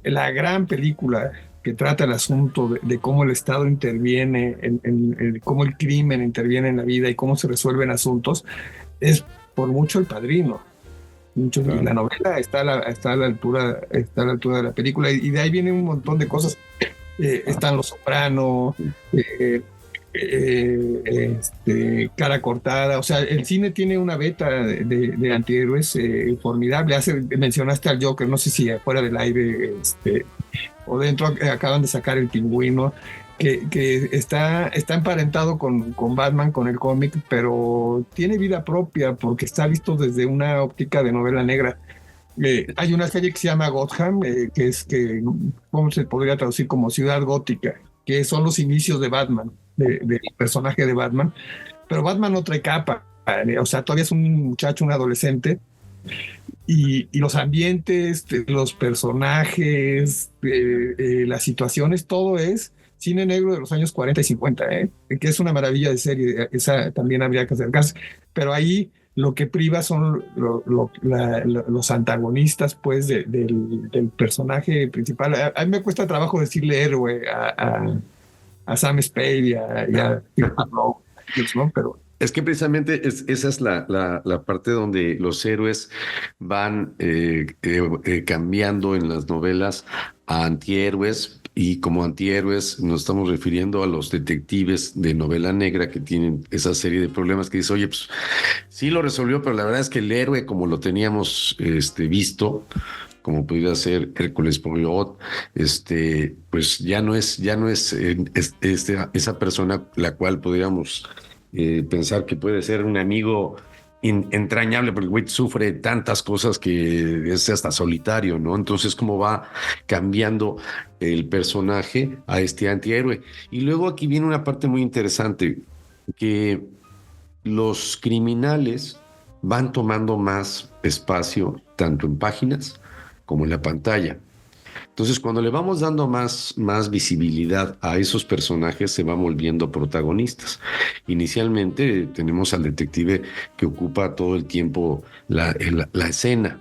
la gran película que trata el asunto de cómo el Estado interviene, en cómo el crimen interviene en la vida y cómo se resuelven asuntos, es por mucho El Padrino. Claro. La novela está a la altura de la película, y de ahí viene un montón de cosas. Están Los Soprano, Cara Cortada. O sea, el cine tiene una beta de antihéroes formidable. Mencionaste al Joker, no sé si fuera del aire o dentro, acaban de sacar El Pingüino, que está emparentado con Batman, con el cómic, pero tiene vida propia porque está visto desde una óptica de novela negra. Hay una serie que se llama Gotham, ¿cómo se podría traducir? Como Ciudad Gótica, que son los inicios de Batman, del personaje de Batman, pero Batman no trae capa, o sea, todavía es un muchacho, un adolescente, y los ambientes, los personajes, las situaciones, todo es cine negro de los años 40 y 50, que es una maravilla de serie, esa también habría que acercarse, pero ahí lo que priva son los antagonistas, pues, del personaje principal. A mí me cuesta trabajo decirle héroe a Sam Spade y a ¿no? Pero es que precisamente esa es la parte donde los héroes van cambiando en las novelas a antihéroes, y como antihéroes nos estamos refiriendo a los detectives de novela negra que tienen esa serie de problemas que dice, oye, pues sí lo resolvió, pero la verdad es que el héroe, como lo teníamos visto, como pudiera ser Hércules Poirot, pues ya no es esa persona la cual podríamos pensar que puede ser un amigo entrañable, porque el güey sufre tantas cosas que es hasta solitario, ¿no? Entonces, cómo va cambiando el personaje a este antihéroe. Y luego aquí viene una parte muy interesante, que los criminales van tomando más espacio tanto en páginas como en la pantalla. Entonces, cuando le vamos dando más visibilidad a esos personajes, se van volviendo protagonistas. Inicialmente tenemos al detective que ocupa todo el tiempo la escena,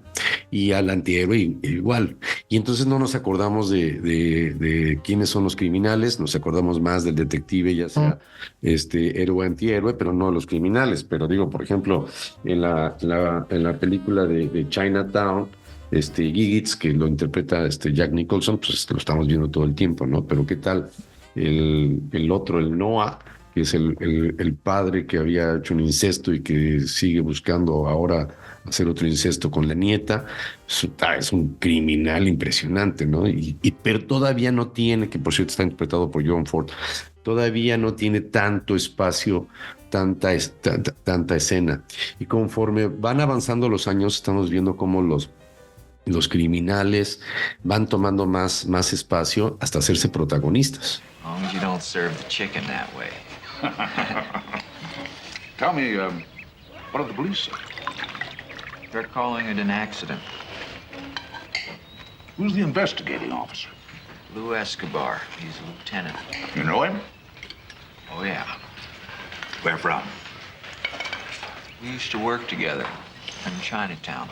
y al antihéroe igual. y entonces no nos acordamos de quiénes son los criminales, nos acordamos más del detective, ya sea héroe o antihéroe, pero no los criminales. Pero digo, por ejemplo, en la película de Chinatown, Giggits, que lo interpreta Jack Nicholson, pues lo estamos viendo todo el tiempo, ¿no? Pero ¿qué tal el otro, el Noah, que es el padre que había hecho un incesto y que sigue buscando ahora hacer otro incesto con la nieta? Es un criminal impresionante, ¿no? Pero todavía no tiene, que por cierto está interpretado por John Ford, todavía no tiene tanto espacio, tanta escena. Y conforme van avanzando los años, estamos viendo cómo los criminales van tomando más espacio hasta hacerse protagonistas. As long as you don't serve the chicken that way. Tell me, what did the police say? They're calling it an accident. Who's the investigating officer? Lou Escobar. He's a lieutenant. You know him? Oh, yeah. Where from? We used to work together in Chinatown.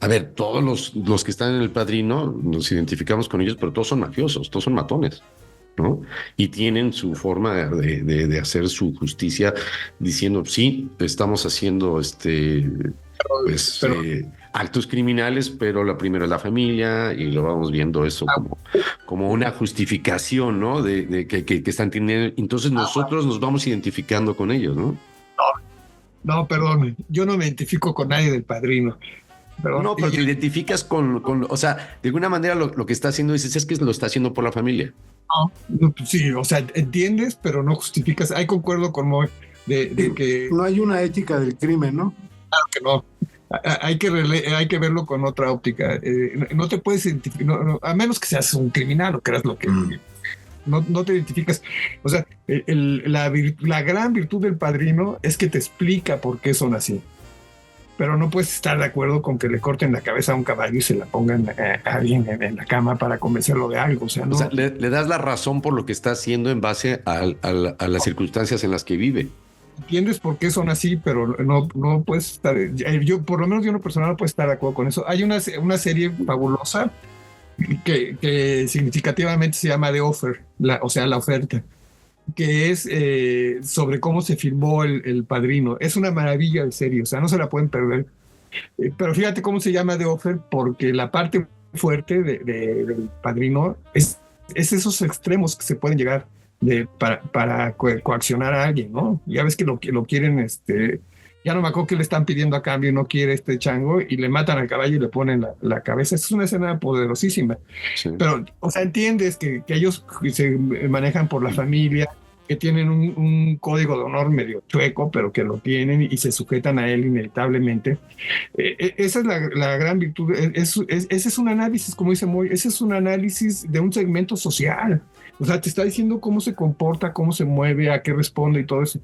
A ver, todos los que están en El Padrino nos identificamos con ellos, pero todos son mafiosos, todos son matones, ¿no? Y tienen su forma de hacer su justicia diciendo, sí, estamos haciendo actos criminales, pero la primero es la familia, y lo vamos viendo eso como una justificación, ¿no? De que están teniendo. Entonces nosotros nos vamos identificando con ellos, ¿no? No, perdón, yo no me identifico con nadie del Padrino. No, pero te identificas con, o sea, de alguna manera lo que está haciendo, dices, es que lo está haciendo por la familia. No, sí, o sea, entiendes, pero no justificas. Ahí concuerdo con Moy de que... No hay una ética del crimen, ¿no? Claro que no. Hay que verlo con otra óptica. No te puedes identificar, a menos que seas un criminal o creas lo que... No te identificas. O sea, la gran virtud del Padrino es que te explica por qué son así. Pero no puedes estar de acuerdo con que le corten la cabeza a un caballo y se la pongan a alguien en la cama para convencerlo de algo. O sea, no. O sea, le das la razón por lo que está haciendo en base a las circunstancias en las que vive. Entiendes por qué son así, pero no puedes estar... Yo, por lo menos yo en lo personal, no puedo estar de acuerdo con eso. Hay una serie fabulosa que significativamente se llama The Offer, o sea, la oferta, que es sobre cómo se filmó el Padrino. Es una maravilla de serie, o sea, no se la pueden perder. Pero fíjate cómo se llama The Offer, porque la parte fuerte del Padrino es esos extremos que se pueden llegar para coaccionar a alguien, ¿no? Ya ves que lo quieren, ya no me acuerdo qué le están pidiendo a cambio y no quiere chango, y le matan al caballo y le ponen la cabeza. Es una escena poderosísima. Sí. Pero, o sea, entiendes que ellos se manejan por la familia, que tienen un código de honor medio chueco, pero que lo tienen y se sujetan a él inevitablemente. Esa es la gran virtud. Ese es un análisis, como dice Moy, ese es un análisis de un segmento social. O sea, te está diciendo cómo se comporta, cómo se mueve, a qué responde y todo eso.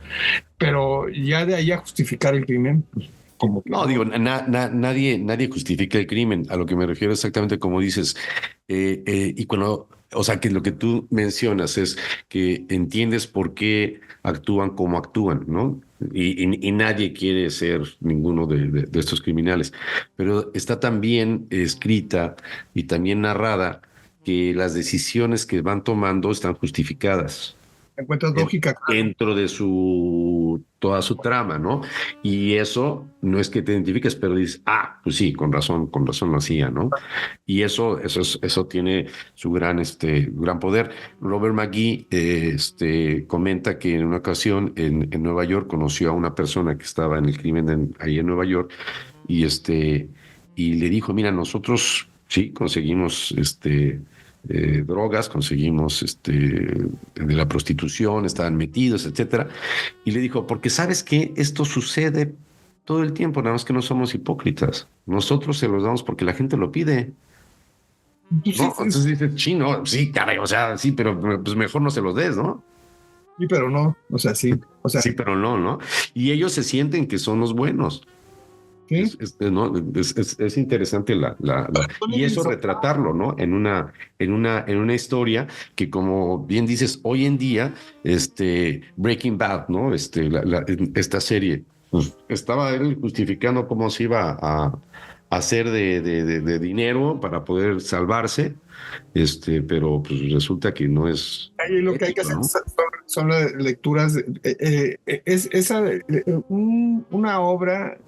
Pero ya de ahí a justificar el crimen, pues, como que... No, digo, nadie justifica el crimen. A lo que me refiero exactamente como dices. Y cuando, o sea, que lo que tú mencionas es que entiendes por qué actúan como actúan, ¿no? Y nadie quiere ser ninguno de estos criminales. Pero está tan bien escrita y también narrada que las decisiones que van tomando están justificadas. Encuentras lógica dentro de toda su trama, ¿no? Y eso no es que te identifiques, pero dices, pues sí, con razón lo hacía, ¿no? Y eso tiene su gran poder. Robert McGee comenta que en una ocasión en Nueva York conoció a una persona que estaba en el crimen ahí en Nueva York y le dijo, mira, nosotros sí conseguimos drogas, conseguimos de la prostitución, estaban metidos, etcétera. Y le dijo, porque ¿sabes qué? Esto sucede todo el tiempo, nada más que no somos hipócritas. Nosotros se los damos porque la gente lo pide. ¿No? Entonces dices, chino, sí, caray, o sea, sí, pero pues mejor no se los des, ¿no? Sí, pero no, o sea, sí. O sea, sí, pero no. Y ellos se sienten que son los buenos. ¿Sí? Es interesante y eso retratarlo, ¿no? En una historia que, como bien dices, hoy en día, Breaking Bad, ¿no? Esta serie, pues, estaba él justificando cómo se iba hacer de dinero para poder salvarse, pero pues resulta que no es. Ahí lo que hay que hacer, ¿no? son las lecturas. Una obra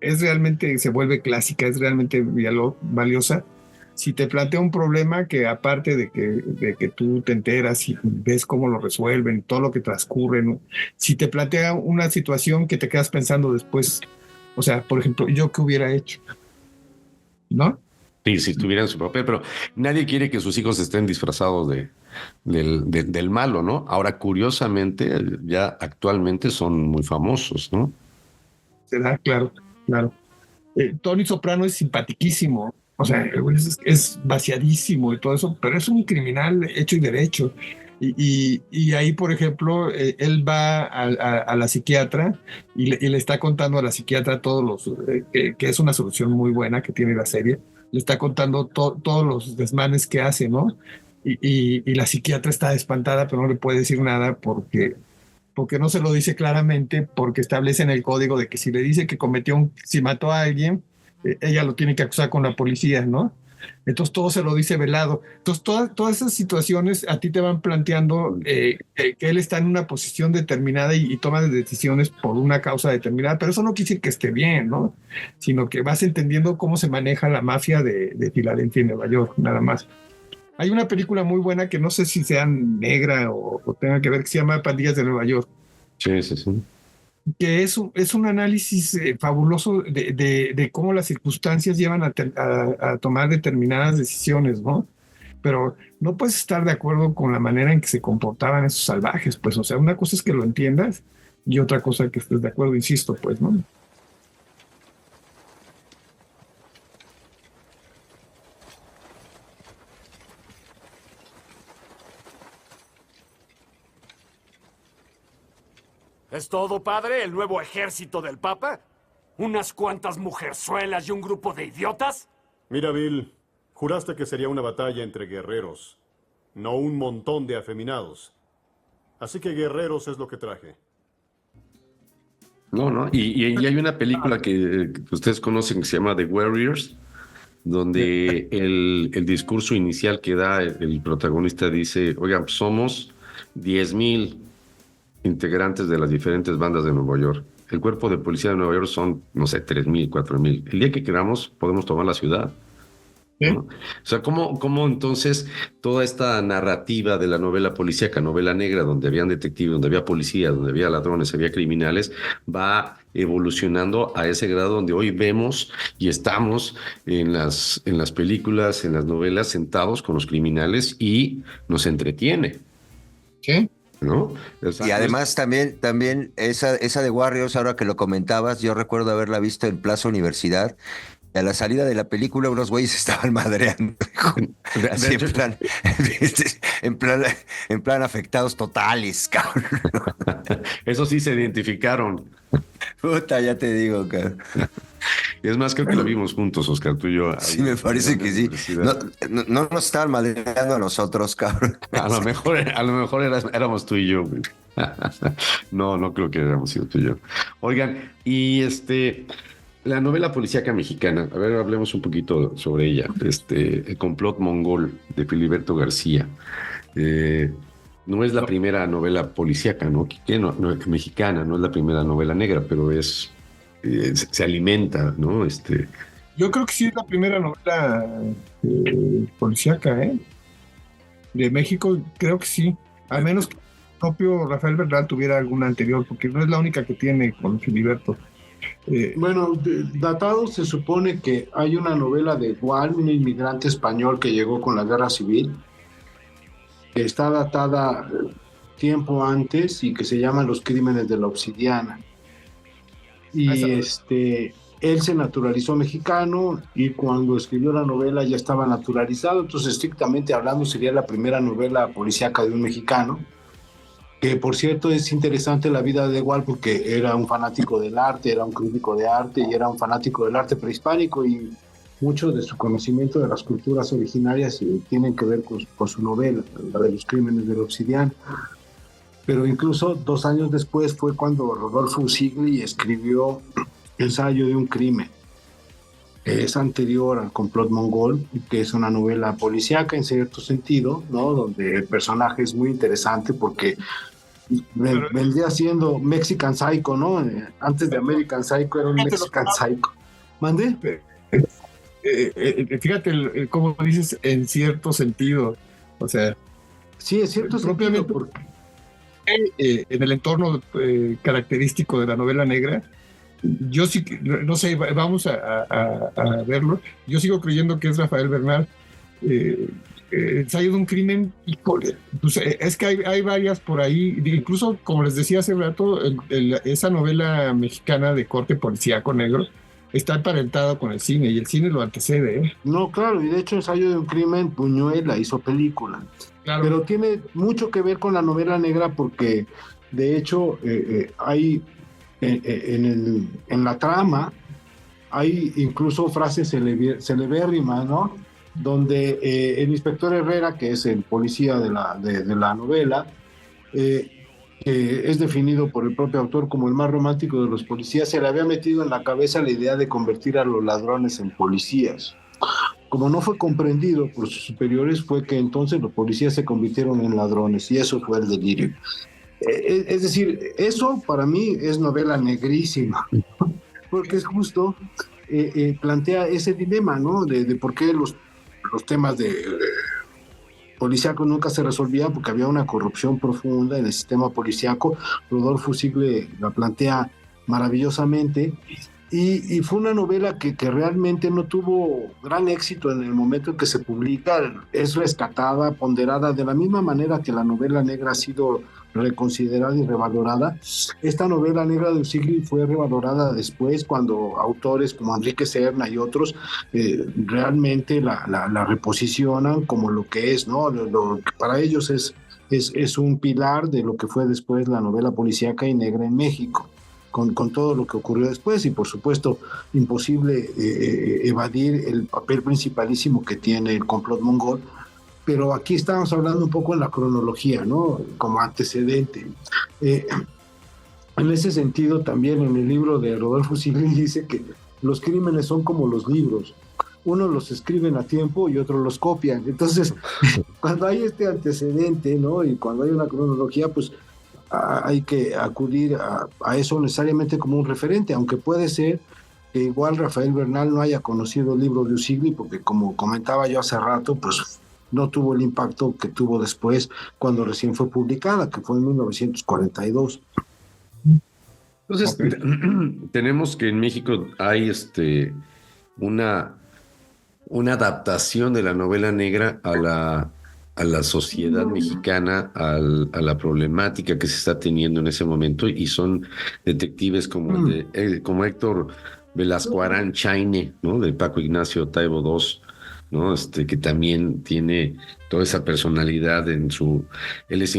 se vuelve clásica, es realmente valiosa. Si te plantea un problema que aparte de que tú te enteras y ves cómo lo resuelven, todo lo que transcurre, ¿no? Si te plantea una situación que te quedas pensando después, o sea, por ejemplo, ¿yo qué hubiera hecho? ¿No? Sí, si estuvieran en su papel, pero nadie quiere que sus hijos estén disfrazados del malo, ¿no? Ahora, curiosamente, ya actualmente son muy famosos, ¿no? ¿Será? Claro. Tony Soprano es simpatiquísimo, o sea, es vaciadísimo y todo eso, pero es un criminal hecho y derecho. Y ahí, por ejemplo, él va a la psiquiatra y le está contando a la psiquiatra que es una solución muy buena que tiene la serie. Le está contando todos los desmanes que hace, ¿no? Y la psiquiatra está espantada, pero no le puede decir nada porque no se lo dice claramente, porque establece en el código de que si le dice que si mató a alguien, ella lo tiene que acusar con la policía, ¿no? Entonces todo se lo dice velado. Entonces todas esas situaciones a ti te van planteando que él está en una posición determinada y toma decisiones por una causa determinada, pero eso no quiere decir que esté bien, ¿no? Sino que vas entendiendo cómo se maneja la mafia de Filadelfia y Nueva York, nada más. Hay una película muy buena que no sé si sea negra o tenga que ver, que se llama Pandillas de Nueva York. Sí. Que es un análisis fabuloso de cómo las circunstancias llevan a tomar determinadas decisiones, ¿no? Pero no puedes estar de acuerdo con la manera en que se comportaban esos salvajes, pues, o sea, una cosa es que lo entiendas y otra cosa que estés de acuerdo, insisto, pues, ¿no? ¿Es todo, padre? ¿El nuevo ejército del Papa? ¿Unas cuantas mujerzuelas y un grupo de idiotas? Mira, Bill, juraste que sería una batalla entre guerreros, no un montón de afeminados. Así que guerreros es lo que traje. No. Y hay una película que ustedes conocen que se llama The Warriors, donde el discurso inicial que da el protagonista dice, oigan, somos 10,000 integrantes de las diferentes bandas de Nueva York. El cuerpo de policía de Nueva York son, no sé, 3,000, 4,000. El día que queramos podemos tomar la ciudad, ¿no? O sea, ¿cómo entonces toda esta narrativa de la novela policíaca, novela negra, donde habían detectives, donde había policía, donde había ladrones, había criminales, va evolucionando a ese grado donde hoy vemos y estamos en las películas, en las novelas, sentados con los criminales y nos entretiene? ¿Sí? ¿No? Y además también esa de Warriors, ahora que lo comentabas, yo recuerdo haberla visto en Plaza Universidad. Y a la salida de la película unos güeyes estaban madreando. Así en plan afectados totales, cabrón. Eso sí se identificaron. Puta, ya te digo, cabrón. Es más, creo que lo vimos juntos, Oscar, tú y yo. Sí, me parece que sí. No nos estaban madreando a nosotros, cabrón. A lo mejor éramos tú y yo. No creo que éramos sido tú y yo. Oigan, y la novela policíaca mexicana, a ver, hablemos un poquito sobre ella. El complot mongol de Filiberto García. No es la primera novela policíaca, ¿no? Mexicana, no es la primera novela negra, pero se alimenta, ¿no? Yo creo que sí es la primera novela policíaca, de México, creo que sí. Al menos que el propio Rafael Bernal tuviera alguna anterior, porque no es la única que tiene con Filiberto. Bueno, datado se supone que hay una novela de Juan, un inmigrante español que llegó con la guerra civil, que está datada tiempo antes y que se llama Los crímenes de la obsidiana. Y él se naturalizó mexicano y cuando escribió la novela ya estaba naturalizado, entonces estrictamente hablando sería la primera novela policíaca de un mexicano, que por cierto es interesante la vida de Gual porque era un fanático del arte, era un crítico de arte y era un fanático del arte prehispánico y mucho de su conocimiento de las culturas originarias tienen que ver con su novela, la de Los crímenes de la obsidiana. Pero incluso 2 años después fue cuando Rodolfo Usigli escribió Ensayo de un crimen. es anterior al complot mongol, que es una novela policíaca en cierto sentido, ¿no? Donde el personaje es muy interesante porque vendría siendo Mexican Psycho, ¿no? Antes de American Psycho era un Mexican Psycho. ¿Mande? Fíjate cómo dices en cierto sentido, o sea, sí, es cierto propiamente sentido, porque en el entorno característico de la novela negra, yo sí, no sé, vamos a verlo. Yo sigo creyendo que es Rafael Bernal. Ensayo de un crimen, híjole, pues, es que hay varias por ahí, incluso como les decía hace rato, esa novela mexicana de corte policíaco negro está emparentado con el cine y el cine lo antecede, ¿eh? No, claro, y de hecho Ensayo de un crimen, Buñuel la hizo película. Claro. Pero tiene mucho que ver con la novela negra porque de hecho hay en la trama hay incluso frases celebérrimas, ¿no? Donde el inspector Herrera, que es el policía de la novela, es definido por el propio autor como el más romántico de los policías, se le había metido en la cabeza la idea de convertir a los ladrones en policías. Como no fue comprendido por sus superiores, fue que entonces los policías se convirtieron en ladrones y eso fue el delirio. Es decir, eso para mí es novela negrísima, porque es justo, plantea ese dilema, ¿no? De por qué los temas de policíaco nunca se resolvían, porque había una corrupción profunda en el sistema policíaco. Rodolfo Sigle la plantea maravillosamente. Y fue una novela que realmente no tuvo gran éxito en el momento en que se publica. Es rescatada, ponderada, de la misma manera que la novela negra ha sido reconsiderada y revalorada. Esta novela negra de Usigli fue revalorada después cuando autores como Enrique Serna y otros realmente la reposicionan como lo que es, ¿no? Lo que para ellos es un pilar de lo que fue después la novela policíaca y negra en México. Con todo lo que ocurrió después y por supuesto imposible evadir el papel principalísimo que tiene el complot mongol, pero aquí estamos hablando un poco en la cronología, ¿no? Como antecedente. En ese sentido también en el libro de Rodolfo Sigli dice que los crímenes son como los libros, unos los escriben a tiempo y otros los copian, entonces cuando hay este antecedente, ¿no? Y cuando hay una cronología, pues hay que acudir a eso necesariamente como un referente, aunque puede ser que igual Rafael Bernal no haya conocido el libro de Usigli, porque como comentaba yo hace rato, pues no tuvo el impacto que tuvo después cuando recién fue publicada, que fue en 1942. Entonces, tenemos que en México hay una adaptación de la novela negra a la sociedad mexicana, a la problemática que se está teniendo en ese momento, y son detectives como como Héctor Velasco Arán Chaine, ¿no? De Paco Ignacio Taibo II, ¿no? Que también tiene toda esa personalidad él es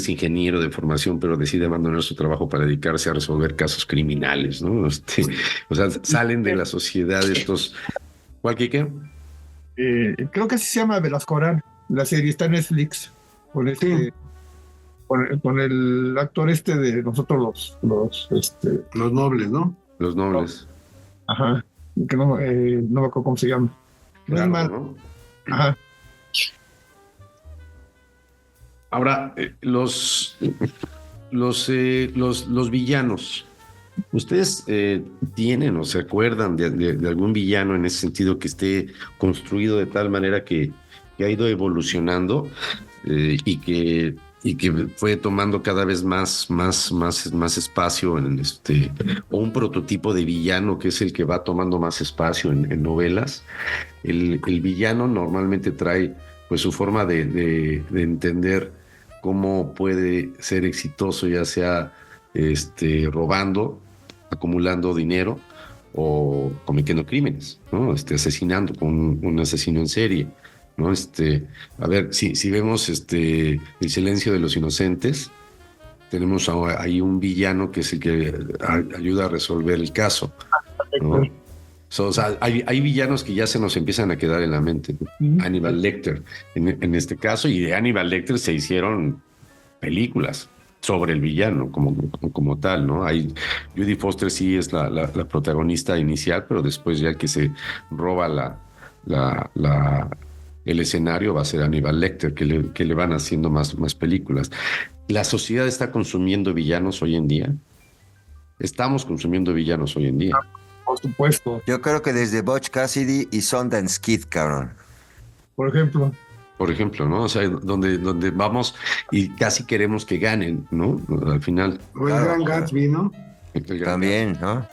ingeniero de formación, pero decide abandonar su trabajo para dedicarse a resolver casos criminales, ¿no? O sea, salen de la sociedad estos... ¿Cuál, Quique? Creo que así se llama Velasco Arán. La serie está en Netflix con con el actor de nosotros los nobles, ¿no? Los nobles. Ajá. Que no me acuerdo cómo se llama. Claro, ¿no? Ajá. Ahora, los villanos. ¿Ustedes tienen o se acuerdan de algún villano en ese sentido que esté construido de tal manera que ha ido evolucionando y que fue tomando cada vez más espacio o un prototipo de villano que es el que va tomando más espacio en novelas? El villano normalmente trae pues su forma de entender cómo puede ser exitoso, ya sea robando, acumulando dinero o cometiendo crímenes, ¿no? Asesinando con un asesino en serie, ¿no? A ver, si vemos El silencio de los inocentes, tenemos ahí un villano que es el que ayuda a resolver el caso, ¿no? O sea, hay villanos que ya se nos empiezan a quedar en la mente. Hannibal Lecter, en este caso, y de Hannibal Lecter se hicieron películas. sobre el villano como tal, ¿no? Judy Foster sí es la protagonista inicial, pero después ya que se roba el escenario va a ser Hannibal Lecter, que le van haciendo más películas. ¿La sociedad está consumiendo villanos hoy en día? Estamos consumiendo villanos hoy en día. Por supuesto. Yo creo que desde Butch Cassidy y Sundance Kid, cabrón. Por ejemplo, ¿no? O sea, donde vamos y casi queremos que ganen, ¿no? Al final. O el Gran Gatsby, ¿no? También, ¿no?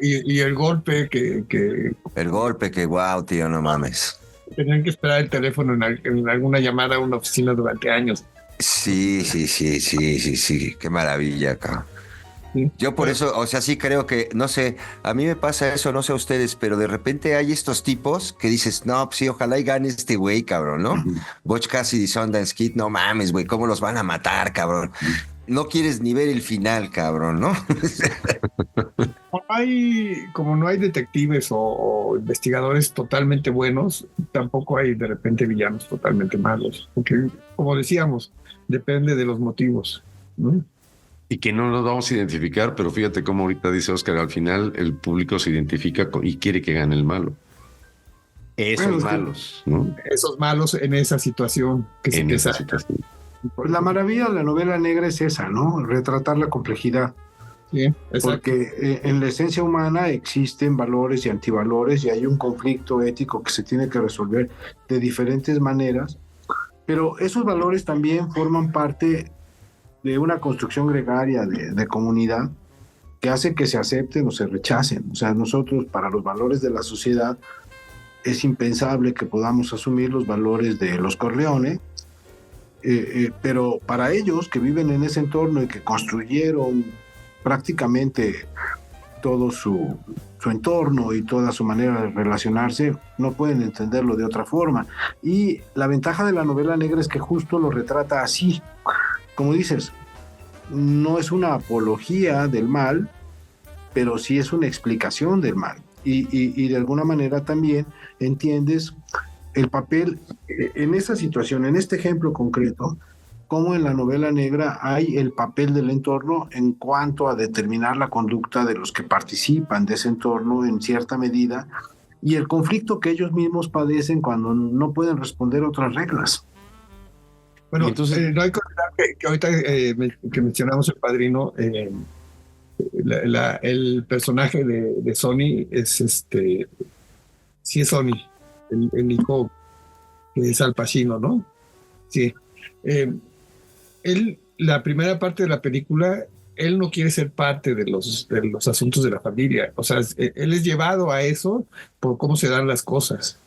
Y el golpe que... El golpe que, wow, tío, no mames. Tenían que esperar el teléfono en alguna llamada a una oficina durante años. Sí. Qué maravilla, cabrón. Sí. Yo por eso, o sea, sí creo que, no sé, a mí me pasa eso, no sé a ustedes, pero de repente hay estos tipos que dices, no, pues sí, ojalá y gane este güey, cabrón, ¿no? Butch Cassidy, Sundance Kid, no mames, güey, ¿cómo los van a matar, cabrón? No quieres ni ver el final, cabrón, ¿no? Como no hay detectives o investigadores totalmente buenos, tampoco hay de repente villanos totalmente malos, porque, como decíamos, depende de los motivos, ¿no? Y que no nos vamos a identificar, pero fíjate cómo ahorita dice Oscar, al final el público se identifica y quiere que gane el malo. Esos malos, ¿no? Esos malos en esa situación. Situación. Pues la maravilla de la novela negra es esa, ¿no? Retratar la complejidad. Sí, exacto. Porque en la esencia humana existen valores y antivalores y hay un conflicto ético que se tiene que resolver de diferentes maneras, pero esos valores también forman parte de una construcción gregaria de comunidad que hace que se acepten o se rechacen. O sea, nosotros, para los valores de la sociedad, es impensable que podamos asumir los valores de los Corleone, pero para ellos que viven en ese entorno y que construyeron prácticamente todo su entorno y toda su manera de relacionarse, no pueden entenderlo de otra forma. Y la ventaja de la novela negra es que justo lo retrata así. Como dices, no es una apología del mal, pero sí es una explicación del mal. Y de alguna manera también entiendes el papel en esa situación, en este ejemplo concreto, como en la novela negra hay el papel del entorno en cuanto a determinar la conducta de los que participan de ese entorno en cierta medida y el conflicto que ellos mismos padecen cuando no pueden responder a otras reglas. Bueno, entonces no hay que olvidar que ahorita que mencionamos El Padrino, el personaje de Sonny es sí es Sonny, el hijo que es Al Pacino, ¿no? Sí. Él, la primera parte de la película, él no quiere ser parte de los asuntos de la familia. O sea, él es llevado a eso por cómo se dan las cosas.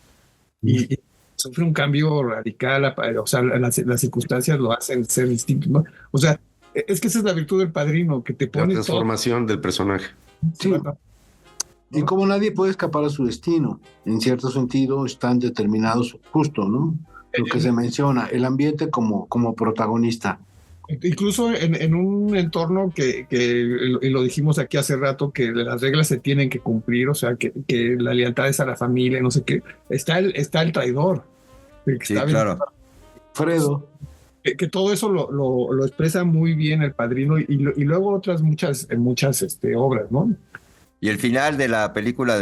Y sufre un cambio radical, o sea, las circunstancias lo hacen ser distinto, ¿no? O sea, es que esa es la virtud del Padrino, que te pone la transformación del personaje. Sí. Y como nadie puede escapar a su destino, en cierto sentido están determinados justo, ¿no? Lo que se menciona, el ambiente como protagonista. Incluso en un entorno y lo dijimos aquí hace rato, que las reglas se tienen que cumplir, o sea, que la lealtad es a la familia, no sé qué, está el traidor. Sí, claro. Fredo. Que todo eso lo expresa muy bien El Padrino y luego otras muchas obras, ¿no? Y el final de la película,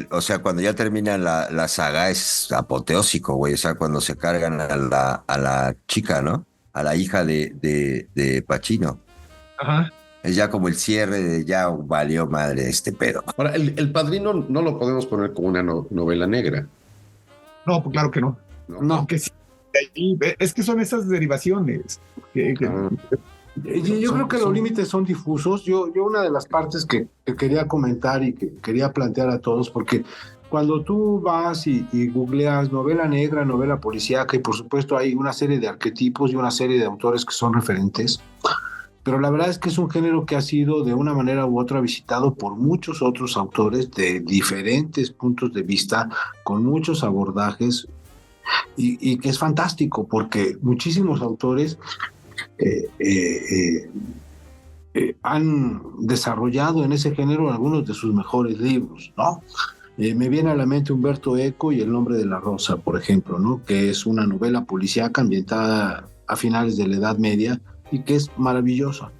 o sea, cuando ya termina la saga, es apoteósico, güey. O sea, cuando se cargan a la chica, ¿no? A la hija de Pacino. Ajá. Es ya como el cierre de ya valió madre este pedo. Ahora, el Padrino no lo podemos poner como una novela negra. No, pues claro que no. No. Que sí, es que son esas derivaciones. Yo creo que los límites son difusos. Yo una de las partes que quería comentar y que quería plantear a todos, porque cuando tú vas y googleas novela negra, novela policíaca, y por supuesto hay una serie de arquetipos y una serie de autores que son referentes, pero la verdad es que es un género que ha sido de una manera u otra visitado por muchos otros autores de diferentes puntos de vista, con muchos abordajes, y que es fantástico porque muchísimos autores han desarrollado en ese género algunos de sus mejores libros, ¿no? Me viene a la mente Umberto Eco y El nombre de la rosa, por ejemplo, ¿no? Que es una novela policíaca ambientada a finales de la Edad Media, y que es maravilloso,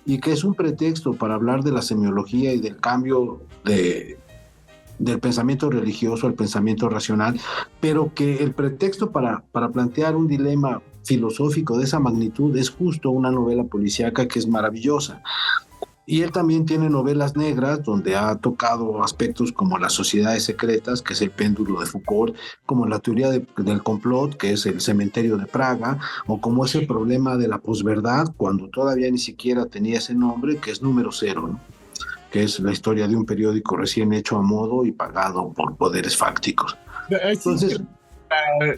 y que es un pretexto para hablar de la semiología y del cambio del pensamiento religioso al pensamiento racional, pero que el pretexto para plantear un dilema filosófico de esa magnitud es justo una novela policíaca que es maravillosa. Y él también tiene novelas negras donde ha tocado aspectos como las sociedades secretas, que es el péndulo de Foucault, como la teoría del complot, que es el cementerio de Praga, o como ese problema de la posverdad, cuando todavía ni siquiera tenía ese nombre, que es Número Cero, ¿no? Que es la historia de un periódico recién hecho a modo y pagado por poderes fácticos. Entonces,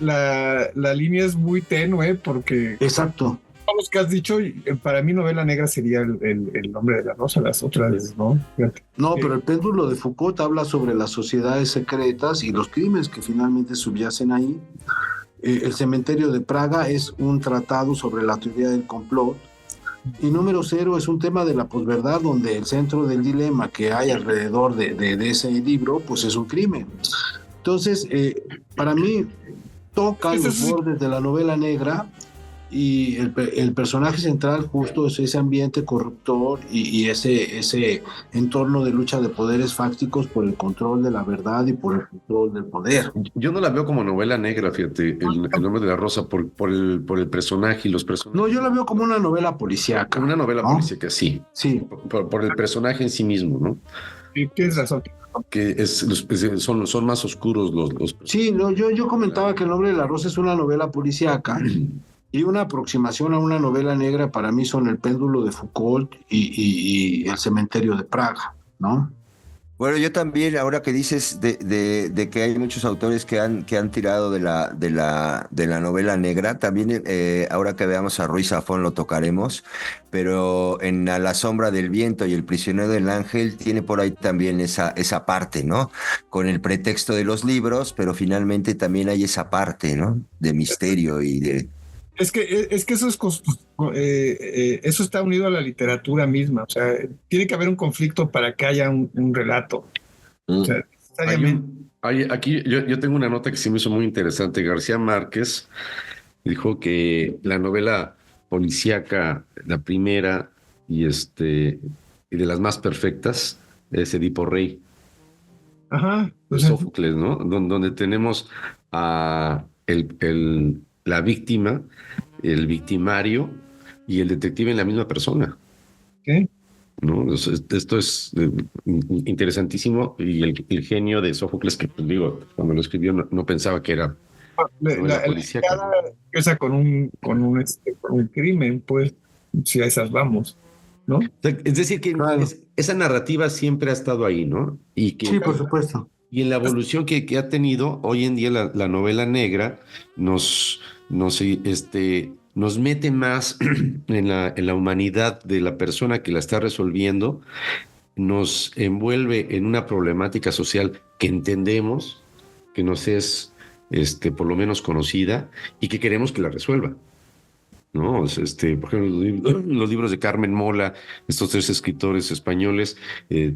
la línea es muy tenue porque... Exacto. Los que has dicho, para mí novela negra sería el nombre de la rosa, las otras, ¿no? No, pero el péndulo de Foucault habla sobre las sociedades secretas y los crímenes que finalmente subyacen ahí. El cementerio de Praga es un tratado sobre la teoría del complot. Y Número Cero es un tema de la posverdad donde el centro del dilema que hay alrededor de ese libro, pues es un crimen. Entonces, para mí, toca los bordes de la novela negra. Y el personaje central justo es ese ambiente corruptor y ese entorno de lucha de poderes fácticos por el control de la verdad y por el control del poder. Yo no la veo como novela negra, fíjate, el nombre de la rosa, por el personaje y los personajes. No, yo la veo como una novela policíaca. Como una novela policíaca, sí. Sí. Por el personaje en sí mismo, ¿no? Sí, tienes razón. Que son más oscuros los Sí, no, yo comentaba que El nombre de la rosa es una novela policíaca. Y una aproximación a una novela negra para mí son El péndulo de Foucault y El cementerio de Praga, ¿no? Bueno, yo también, ahora que dices de que hay muchos autores que han tirado de la novela negra, también ahora que veamos a Ruiz Zafón lo tocaremos, pero en A la sombra del viento y El prisionero del ángel tiene por ahí también esa parte, ¿no? Con el pretexto de los libros, pero finalmente también hay esa parte, ¿no? De misterio y de... Es que eso eso está unido a la literatura misma. O sea, tiene que haber un conflicto para que haya un relato. O sea, aquí yo tengo una nota que sí me hizo muy interesante. García Márquez dijo que la novela policíaca, la primera y de las más perfectas, es Edipo Rey. Ajá. De Sófocles, ¿no? Donde tenemos a la víctima, el victimario y el detective en la misma persona. ¿Qué? ¿No? Esto es interesantísimo y el genio de Sófocles, que pues, digo, cuando lo escribió no pensaba que era la empieza con un crimen, pues, si a esas vamos, ¿no? Es decir, que claro, esa narrativa siempre ha estado ahí, ¿no? Y que, sí, por supuesto. Y en la evolución que ha tenido, hoy en día la novela negra nos mete más en la humanidad de la persona que la está resolviendo, nos envuelve en una problemática social que entendemos, que nos es por lo menos conocida y que queremos que la resuelva. ¿No? Por ejemplo, los libros de Carmen Mola, estos tres escritores españoles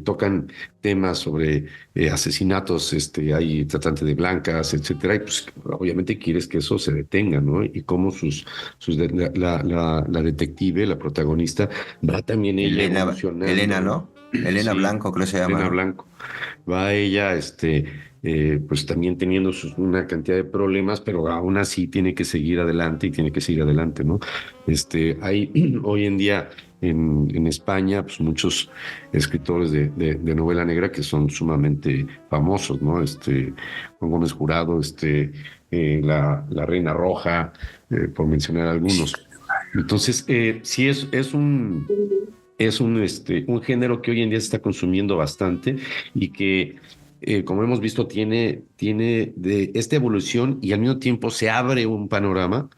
tocan temas sobre asesinatos, hay tratante de blancas, etcétera, y pues obviamente quieres que eso se detenga, ¿no? Y cómo la detective, la protagonista, va también ella evolucionando. Elena, ¿no? Elena sí, Blanco, creo que se llama. Elena Blanco. Va ella, pues también teniendo una cantidad de problemas, pero aún así tiene que seguir adelante y tiene que seguir adelante, ¿no? Hay hoy en día en España pues muchos escritores de novela negra que son sumamente famosos, ¿no? Juan Gómez Jurado, la Reina Roja, por mencionar algunos. Entonces, sí es un género que hoy en día se está consumiendo bastante y que como hemos visto, tiene de esta evolución y al mismo tiempo se abre un panorama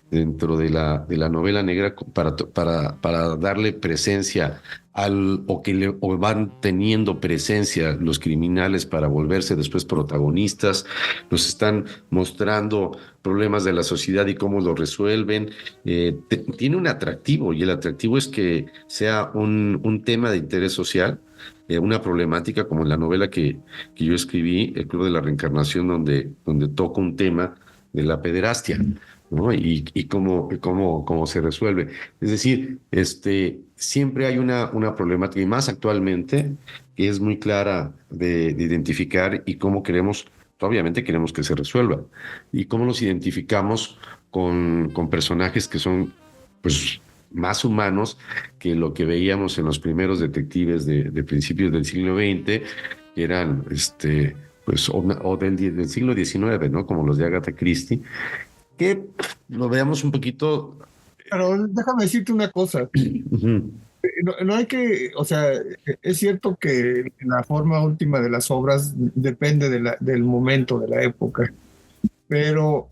dentro de la novela negra para darle presencia o van teniendo presencia los criminales para volverse después protagonistas, nos están mostrando problemas de la sociedad y cómo lo resuelven. Tiene un atractivo y el atractivo es que sea un tema de interés social, una problemática como en la novela que yo escribí, El Club de la Reencarnación, donde toco un tema de la pederastia, ¿no? Y cómo se resuelve. Es decir, siempre hay una problemática, y más actualmente, que es muy clara de identificar y cómo obviamente queremos que se resuelva, y cómo los identificamos con personajes que son, pues, más humanos que lo que veíamos en los primeros detectives de principios del siglo XX, que eran, pues, o del siglo XIX, ¿no? Como los de Agatha Christie, que lo veamos un poquito. Pero déjame decirte una cosa. No hay que, o sea, es cierto que la forma última de las obras depende del momento, de la época, pero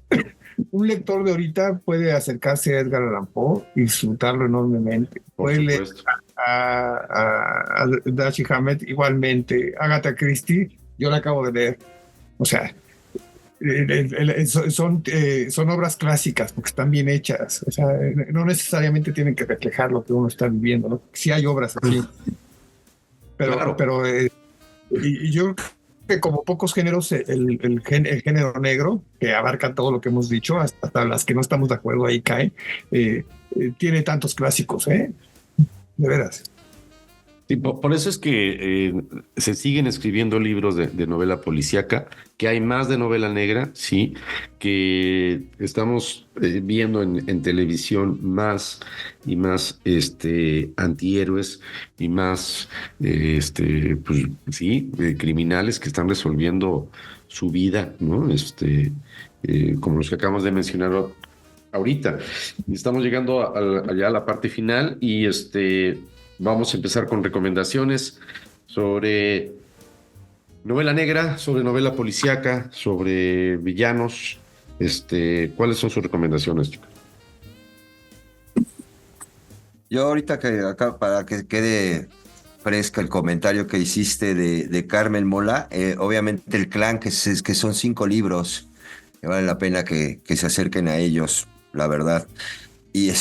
un lector de ahorita puede acercarse a Edgar Allan Poe y disfrutarlo enormemente. Puede leer a Dashiell Hammett igualmente. Agatha Christie, yo la acabo de leer. O sea, son obras clásicas porque están bien hechas. O sea, no necesariamente tienen que reflejar lo que uno está viviendo, ¿no? Sí hay obras así. Pero, claro. Y yo creo que como pocos géneros, el género negro, que abarca todo lo que hemos dicho, hasta las que no estamos de acuerdo ahí caen, tiene tantos clásicos, de veras. Sí, por eso es que se siguen escribiendo libros de novela policíaca, que hay más de novela negra, sí, que estamos viendo en televisión más y más antihéroes y más pues sí, criminales que están resolviendo su vida, ¿no? Como los que acabamos de mencionar ahorita. Estamos llegando allá a la parte final y vamos a empezar con recomendaciones sobre novela negra, sobre novela policíaca, sobre villanos. ¿Cuáles son sus recomendaciones, chicos? Yo ahorita acá, para que quede fresca el comentario que hiciste de Carmen Mola, obviamente El Clan, que son 5 libros, que vale la pena que se acerquen a ellos, la verdad. Y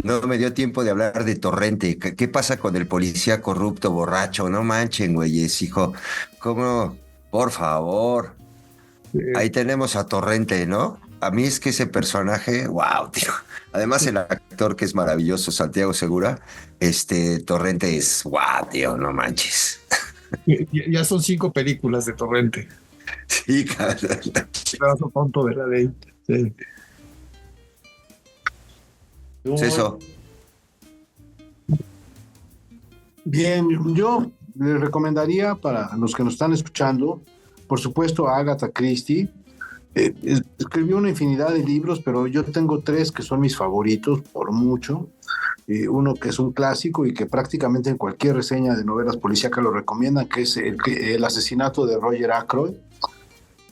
no me dio tiempo de hablar de Torrente. ¿Qué pasa con el policía corrupto, borracho? No manchen, güeyes, hijo. ¿Cómo? Por favor. Ahí tenemos a Torrente, ¿no? A mí es que ese personaje, wow, tío. Además el actor que es maravilloso, Santiago Segura, Torrente es, wow, tío, no manches. Ya son 5 películas de Torrente. Sí, cabrón. Brazo tonto de la ley. Sí. Eso. Bien, yo le recomendaría para los que nos están escuchando, por supuesto, a Agatha Christie. Escribió una infinidad de libros, pero yo tengo 3 que son mis favoritos, por mucho. Uno que es un clásico y que prácticamente en cualquier reseña de novelas policíacas lo recomiendan, que es el asesinato de Roger Ackroyd.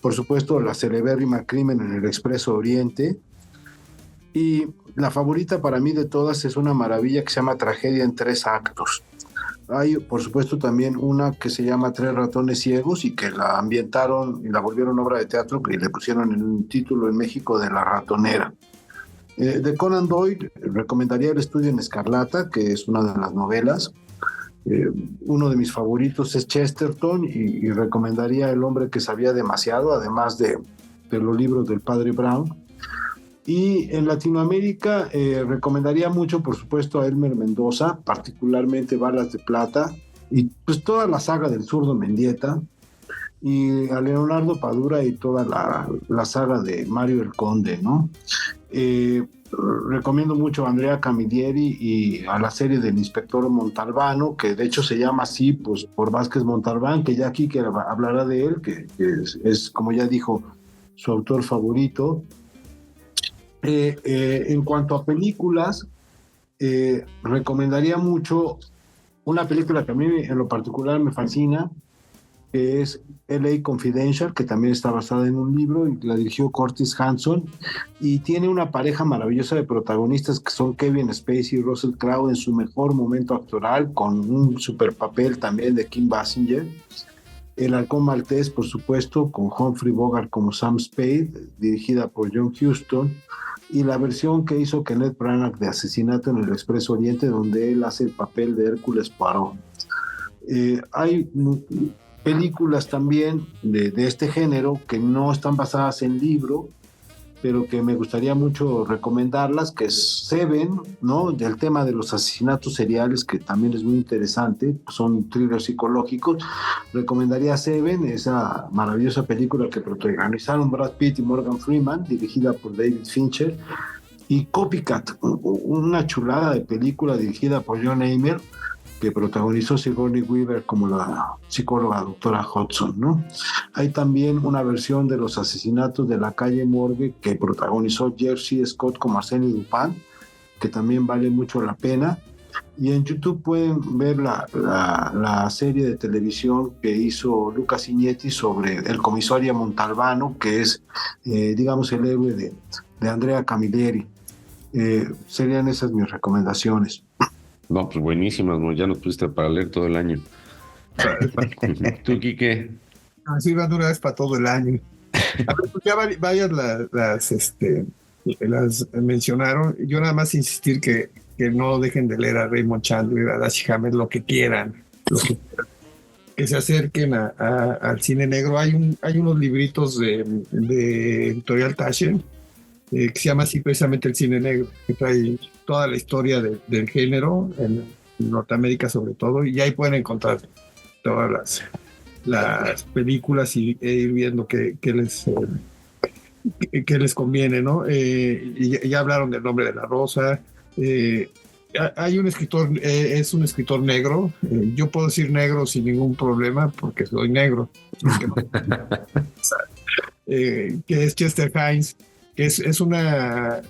Por supuesto, la celebérrima Crimen en el Expreso Oriente. Y la favorita para mí de todas es una maravilla que se llama Tragedia en 3 actos. Hay, por supuesto, también una que se llama 3 ratones ciegos y que la ambientaron y la volvieron obra de teatro y le pusieron el título en México de La Ratonera. De Conan Doyle recomendaría El Estudio en Escarlata, que es una de las novelas. Uno de mis favoritos es Chesterton y recomendaría El Hombre que Sabía Demasiado, además de los libros del Padre Brown. Y en Latinoamérica recomendaría mucho, por supuesto, a Elmer Mendoza, particularmente Balas de Plata, y pues toda la saga del Zurdo Mendieta, y a Leonardo Padura y toda la saga de Mario el Conde, ¿no? Recomiendo mucho a Andrea Camilleri y a la serie del Inspector Montalbano, que de hecho se llama así pues, por Vázquez Montalbán, que ya aquí que hablará de él, que es, como ya dijo, su autor favorito. En cuanto a películas, recomendaría mucho una película que a mí en lo particular me fascina, que es LA Confidential, que también está basada en un libro y la dirigió Curtis Hanson, y tiene una pareja maravillosa de protagonistas que son Kevin Spacey y Russell Crowe en su mejor momento actoral, con un super papel también de Kim Basinger. El Halcón Maltés, por supuesto, con Humphrey Bogart como Sam Spade, dirigida por John Huston, y la versión que hizo Kenneth Branagh de Asesinato en el Expreso Oriente, donde él hace el papel de Hércules Poirot. Hay películas también de este género que no están basadas en libro, pero que me gustaría mucho recomendarlas, que es Seven, ¿no? Del tema de los asesinatos seriales, que también es muy interesante, son thrillers psicológicos. Recomendaría Seven, esa maravillosa película que protagonizaron Brad Pitt y Morgan Freeman, dirigida por David Fincher, y Copycat, una chulada de película dirigida por John Hamer, que protagonizó Sigourney Weaver como la psicóloga doctora Hudson, ¿no? Hay también una versión de los asesinatos de la calle Morgue que protagonizó Jerzy Scott como Arsène Lupin, que también vale mucho la pena. Y en YouTube pueden ver la serie de televisión que hizo Luca Signetti sobre el comisario Montalbano, que es, digamos, el héroe de Andrea Camilleri. Serían esas mis recomendaciones. No, pues buenísimas, ¿no? Ya nos pusiste para leer todo el año. ¿Tú, Quique? Así va de una vez para todo el año. A ver, pues ya varias las mencionaron. Yo nada más insistir que no dejen de leer a Raymond Chandler, a Dashiell Hammett, lo que quieran. Que se acerquen al cine negro. Hay unos libritos de Editorial Taschen, que se llama así precisamente El cine negro, que trae toda la historia del género en Norteamérica sobre todo, y ahí pueden encontrar todas las películas e ir viendo qué les conviene, ¿no? Y ya hablaron del Nombre de la Rosa. Hay un escritor, es un escritor negro. Yo puedo decir negro sin ningún problema porque soy negro. Que es Chester Himes, que es una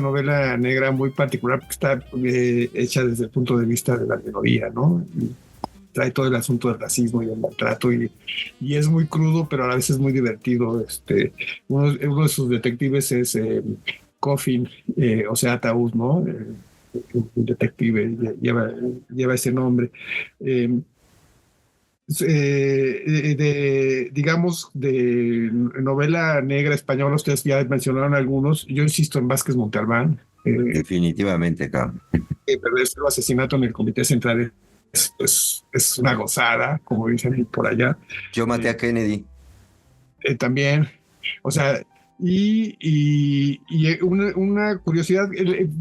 novela negra muy particular porque está hecha desde el punto de vista de la minoría, ¿no? Y trae todo el asunto del racismo y el maltrato y es muy crudo, pero a la vez es muy divertido. Uno de sus detectives es Coffin, o sea, Ataúd, ¿no? Un detective lleva ese nombre. Digamos, de novela negra española, ustedes ya mencionaron algunos. Yo insisto en Vázquez Montalbán. Definitivamente, cabrón. Pero el asesinato en el Comité Central es una gozada, como dicen por allá. Yo maté a Kennedy. También, o sea, y una curiosidad,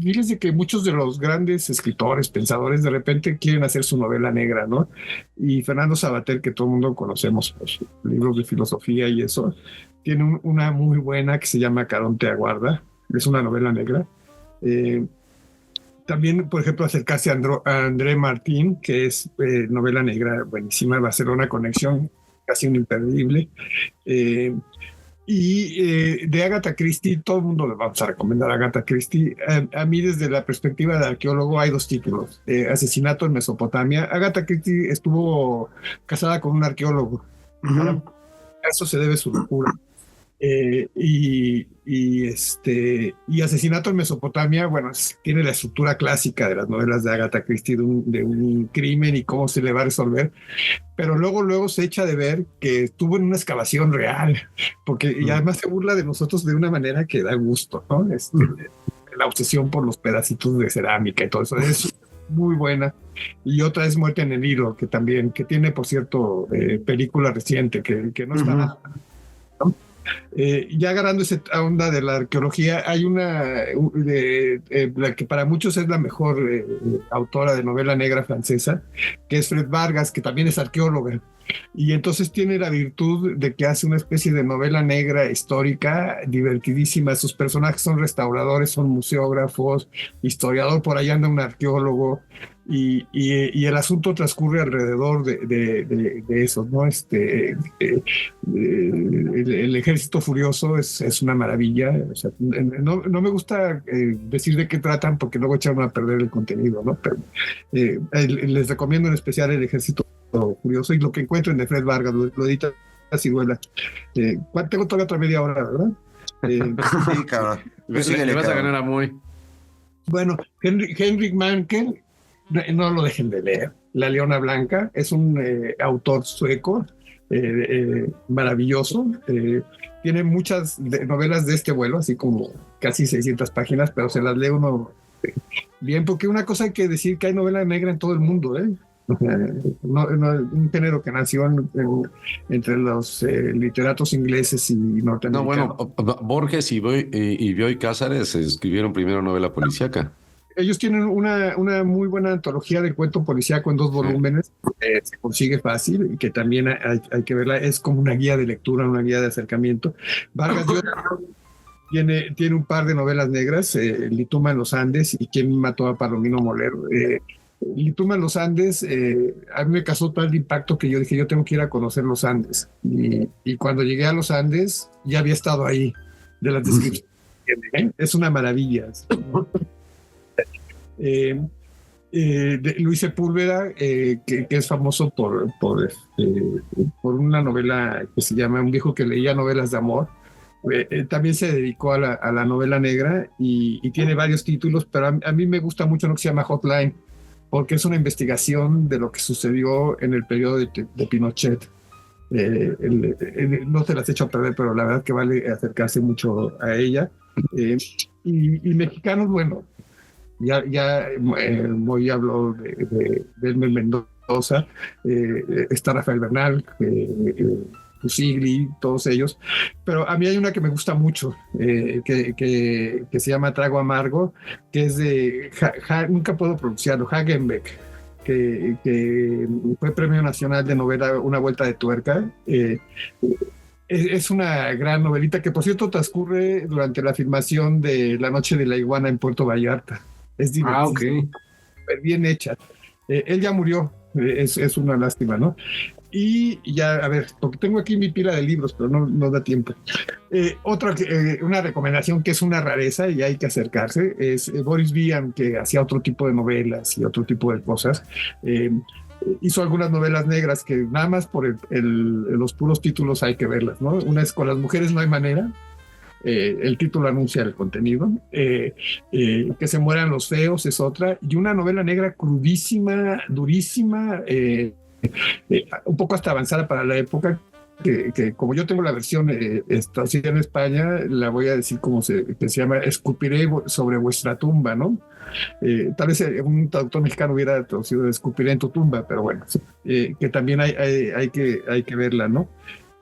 fíjense que muchos de los grandes escritores, pensadores, de repente quieren hacer su novela negra, ¿no? Y Fernando Savater, que todo el mundo conocemos por sus libros de filosofía y eso, tiene una muy buena que se llama Caronte Aguarda, es una novela negra. También, por ejemplo, acercarse a André Martín, que es novela negra buenísima, Barcelona Conexión, casi un imperdible. Y de Agatha Christie, todo el mundo le vamos a recomendar a Agatha Christie. A mí, desde la perspectiva de arqueólogo, hay dos títulos. Asesinato en Mesopotamia. Agatha Christie estuvo casada con un arqueólogo. A eso se debe su locura. Y Asesinato en Mesopotamia, bueno, tiene la estructura clásica de las novelas de Agatha Christie, de un crimen y cómo se le va a resolver, pero luego se echa de ver que estuvo en una excavación real, porque y además se burla de nosotros de una manera que da gusto, ¿no? La obsesión por los pedacitos de cerámica y todo eso es muy buena. Y otra es Muerte en el Nilo, que tiene, por cierto, película reciente, que no está nada, ¿no? Ya agarrando esa onda de la arqueología, hay una la que para muchos es la mejor autora de novela negra francesa, que es Fred Vargas, que también es arqueóloga, y entonces tiene la virtud de que hace una especie de novela negra histórica divertidísima. Sus personajes son restauradores, son museógrafos, historiador, por ahí anda un arqueólogo, y el asunto transcurre alrededor de eso, ¿no? El Ejército Furioso es una maravilla. O sea, no me gusta decir de qué tratan porque luego echaron a perder el contenido, ¿no? Pero les recomiendo en especial El Ejército Furioso y lo que encuentren de Fred Vargas, lo edita Ciruela. Tengo todavía otra media hora, ¿verdad? Sí, cabrón. Le vas a ganar a Moy. Bueno, Henrik Mankell, no lo dejen de leer. La Leona Blanca es un autor sueco maravilloso. Tiene muchas novelas de este vuelo, así como casi 600 páginas, pero se las lee uno bien, porque una cosa hay que decir, que hay novela negra en todo el mundo, ¿eh? Un género que nació entre los literatos ingleses y norteamericanos. No, bueno, Borges y Bioy Cázares escribieron primero novela policíaca. Ellos tienen una muy buena antología de cuento policíaco en 2 volúmenes, se consigue fácil y que también hay que verla, es como una guía de lectura, una guía de acercamiento. Vargas Llosa tiene un par de novelas negras, Lituma en los Andes y ¿Quién mató a Palomino Molero? Lituma en los Andes, a mí me causó tal impacto que yo dije, yo tengo que ir a conocer los Andes. Y cuando llegué a los Andes, ya había estado ahí, de las descripciones. Es una maravilla. Luis Sepúlveda, que es famoso por una novela que se llama Un viejo que leía novelas de amor. También se dedicó a la novela negra y tiene varios títulos, pero a mí me gusta mucho uno que se llama Hotline, porque es una investigación de lo que sucedió en el periodo de Pinochet. No se las echo a perder, pero la verdad que vale acercarse mucho a ella. Y mexicanos, bueno, ya Moy habló de Elmer Mendoza, está Rafael Bernal, Fusigli, todos ellos, pero a mí hay una que me gusta mucho, que se llama Trago Amargo, que es de, nunca puedo pronunciarlo, Hagenbeck, que fue Premio Nacional de Novela Una Vuelta de Tuerca. Es una gran novelita que, por cierto, transcurre durante la filmación de La Noche de la Iguana en Puerto Vallarta. Es divertido, súper bien hecha. Él ya murió, es una lástima, ¿no? Y ya, a ver, porque tengo aquí mi pila de libros, pero no da tiempo. Una recomendación que es una rareza y hay que acercarse es Boris Vian, que hacía otro tipo de novelas y otro tipo de cosas. Hizo algunas novelas negras que nada más por los puros títulos hay que verlas, ¿no? Una es Con las mujeres no hay manera. El título anuncia el contenido. Que se mueran los feos es otra. Y una novela negra crudísima, durísima, un poco hasta avanzada para la época, que como yo tengo la versión traducida en España, la voy a decir que se llama Escupiré sobre vuestra tumba, ¿no? Tal vez un traductor mexicano hubiera traducido Escupiré en tu tumba, pero bueno, que también hay que verla, ¿no?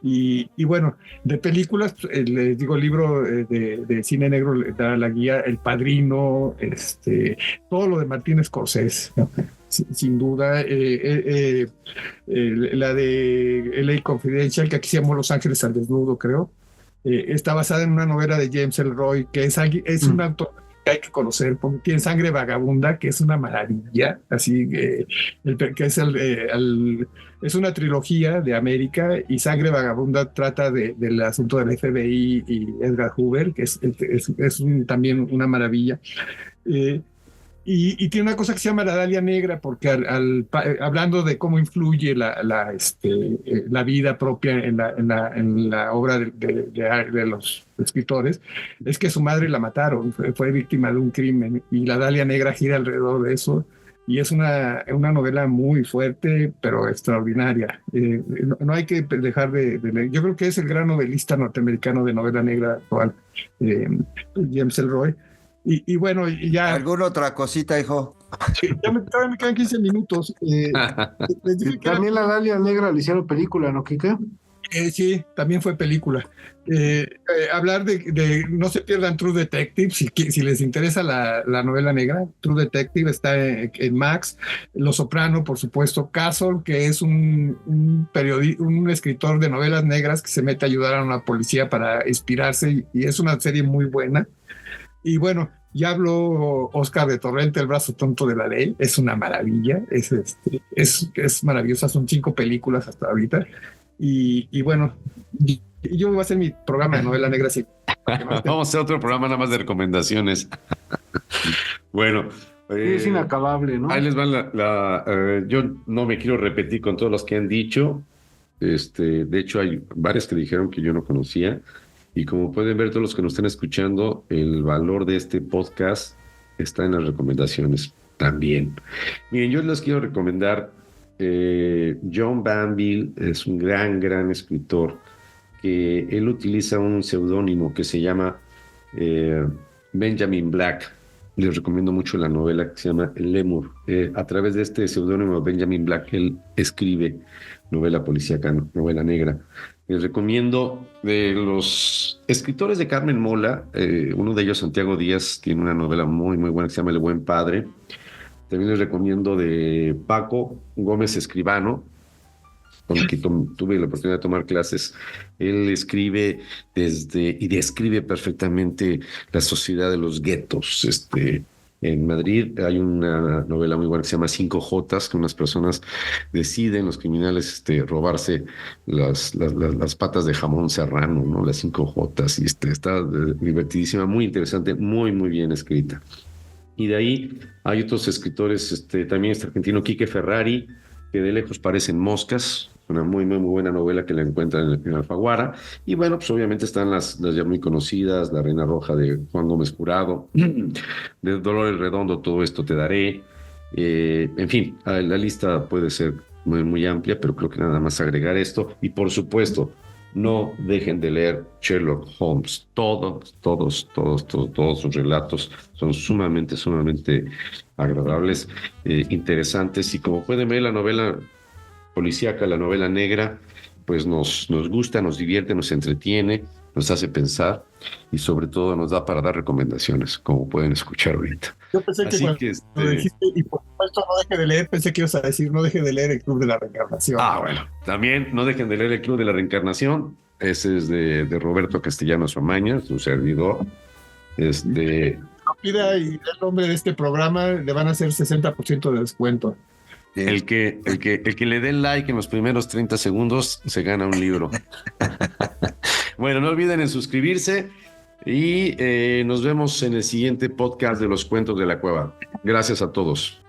Y bueno, de películas, les digo, el libro de cine negro le da la guía El Padrino, todo lo de Martin Scorsese, ¿no? Sin duda, la de LA Confidential, que aquí se llamó Los Ángeles al Desnudo, creo, está basada en una novela de James Ellroy, que es un autor que hay que conocer, porque tiene Sangre Vagabunda, que es una maravilla, así que es una trilogía de América, y Sangre Vagabunda trata del asunto del FBI y Edgar Hoover, que es también una maravilla. Y tiene una cosa que se llama la Dalia Negra, porque hablando de cómo influye la vida propia en la obra de los escritores, es que su madre la mataron, fue víctima de un crimen, y la Dalia Negra gira alrededor de eso, y es una novela muy fuerte, pero extraordinaria. No hay que dejar de leer. Yo creo que es el gran novelista norteamericano de novela negra actual, James Ellroy. Y bueno, ya... ¿Alguna otra cosita, hijo? Todavía me quedan 15 minutos. Les dije que también la Dalia Negra le hicieron película, ¿no, Kike? Sí, también fue película. Hablar de No se pierdan True Detective, si les interesa la novela negra. True Detective está en Max. Los Soprano, por supuesto. Castle, que es un escritor de novelas negras que se mete a ayudar a una policía para inspirarse, y es una serie muy buena. Y bueno, ya habló Oscar de Torrente, El brazo tonto de la ley. Es una maravilla, es maravillosa. Son 5 películas hasta ahorita. Y bueno, yo voy a hacer mi programa de novela negra. Vamos a hacer otro programa nada más de recomendaciones. Bueno. Es inacabable, ¿no? Ahí les van yo no me quiero repetir con todos los que han dicho. De hecho, hay varios que dijeron que yo no conocía. Y como pueden ver todos los que nos están escuchando, el valor de este podcast está en las recomendaciones también. Miren, yo les quiero recomendar, John Banville es un gran escritor, que él utiliza un seudónimo que se llama Benjamin Black. les recomiendo mucho la novela que se llama El Lémur. A través de este seudónimo Benjamin Black, él escribe novela policíaca, novela negra. Les recomiendo de los escritores de Carmen Mola, uno de ellos, Santiago Díaz, tiene una novela muy, muy buena que se llama El Buen Padre. También les recomiendo de Paco Gómez Escribano, con el que tuve la oportunidad de tomar clases. Él escribe y describe perfectamente la sociedad de los guetos. En Madrid hay una novela muy buena que se llama 5Jotas, que unas personas deciden, los criminales, robarse las patas de jamón serrano, ¿no? Las 5Jotas, y está divertidísima, muy interesante, muy, muy bien escrita. Y de ahí hay otros escritores, también argentino Quique Ferrari, que de lejos parecen moscas, una muy, muy, muy buena novela que la encuentran en Alfaguara. Y bueno, pues obviamente están las ya muy conocidas, La Reina Roja de Juan Gómez Jurado, de Dolores Redondo, Todo esto te daré. En fin, la lista puede ser muy, muy amplia, pero creo que nada más agregar esto. Y por supuesto, no dejen de leer Sherlock Holmes. Todos sus relatos son sumamente, sumamente agradables, interesantes. Y como pueden ver, la novela policíaca, la novela negra, pues nos gusta, nos divierte, nos entretiene, nos hace pensar y sobre todo nos da para dar recomendaciones, como pueden escuchar ahorita. Yo pensé que cuando dijiste, y por supuesto no deje de leer, pensé que ibas a decir, no deje de leer El Club de la Reencarnación. Bueno, también no dejen de leer El Club de la Reencarnación. Ese es de Roberto Castellanos Omaña, su servidor. Pida y el nombre de este programa, le van a hacer 60% de descuento. El que le dé like en los primeros 30 segundos se gana un libro. Bueno, no olviden en suscribirse y nos vemos en el siguiente podcast de Los Cuentos de la Cueva. Gracias a todos.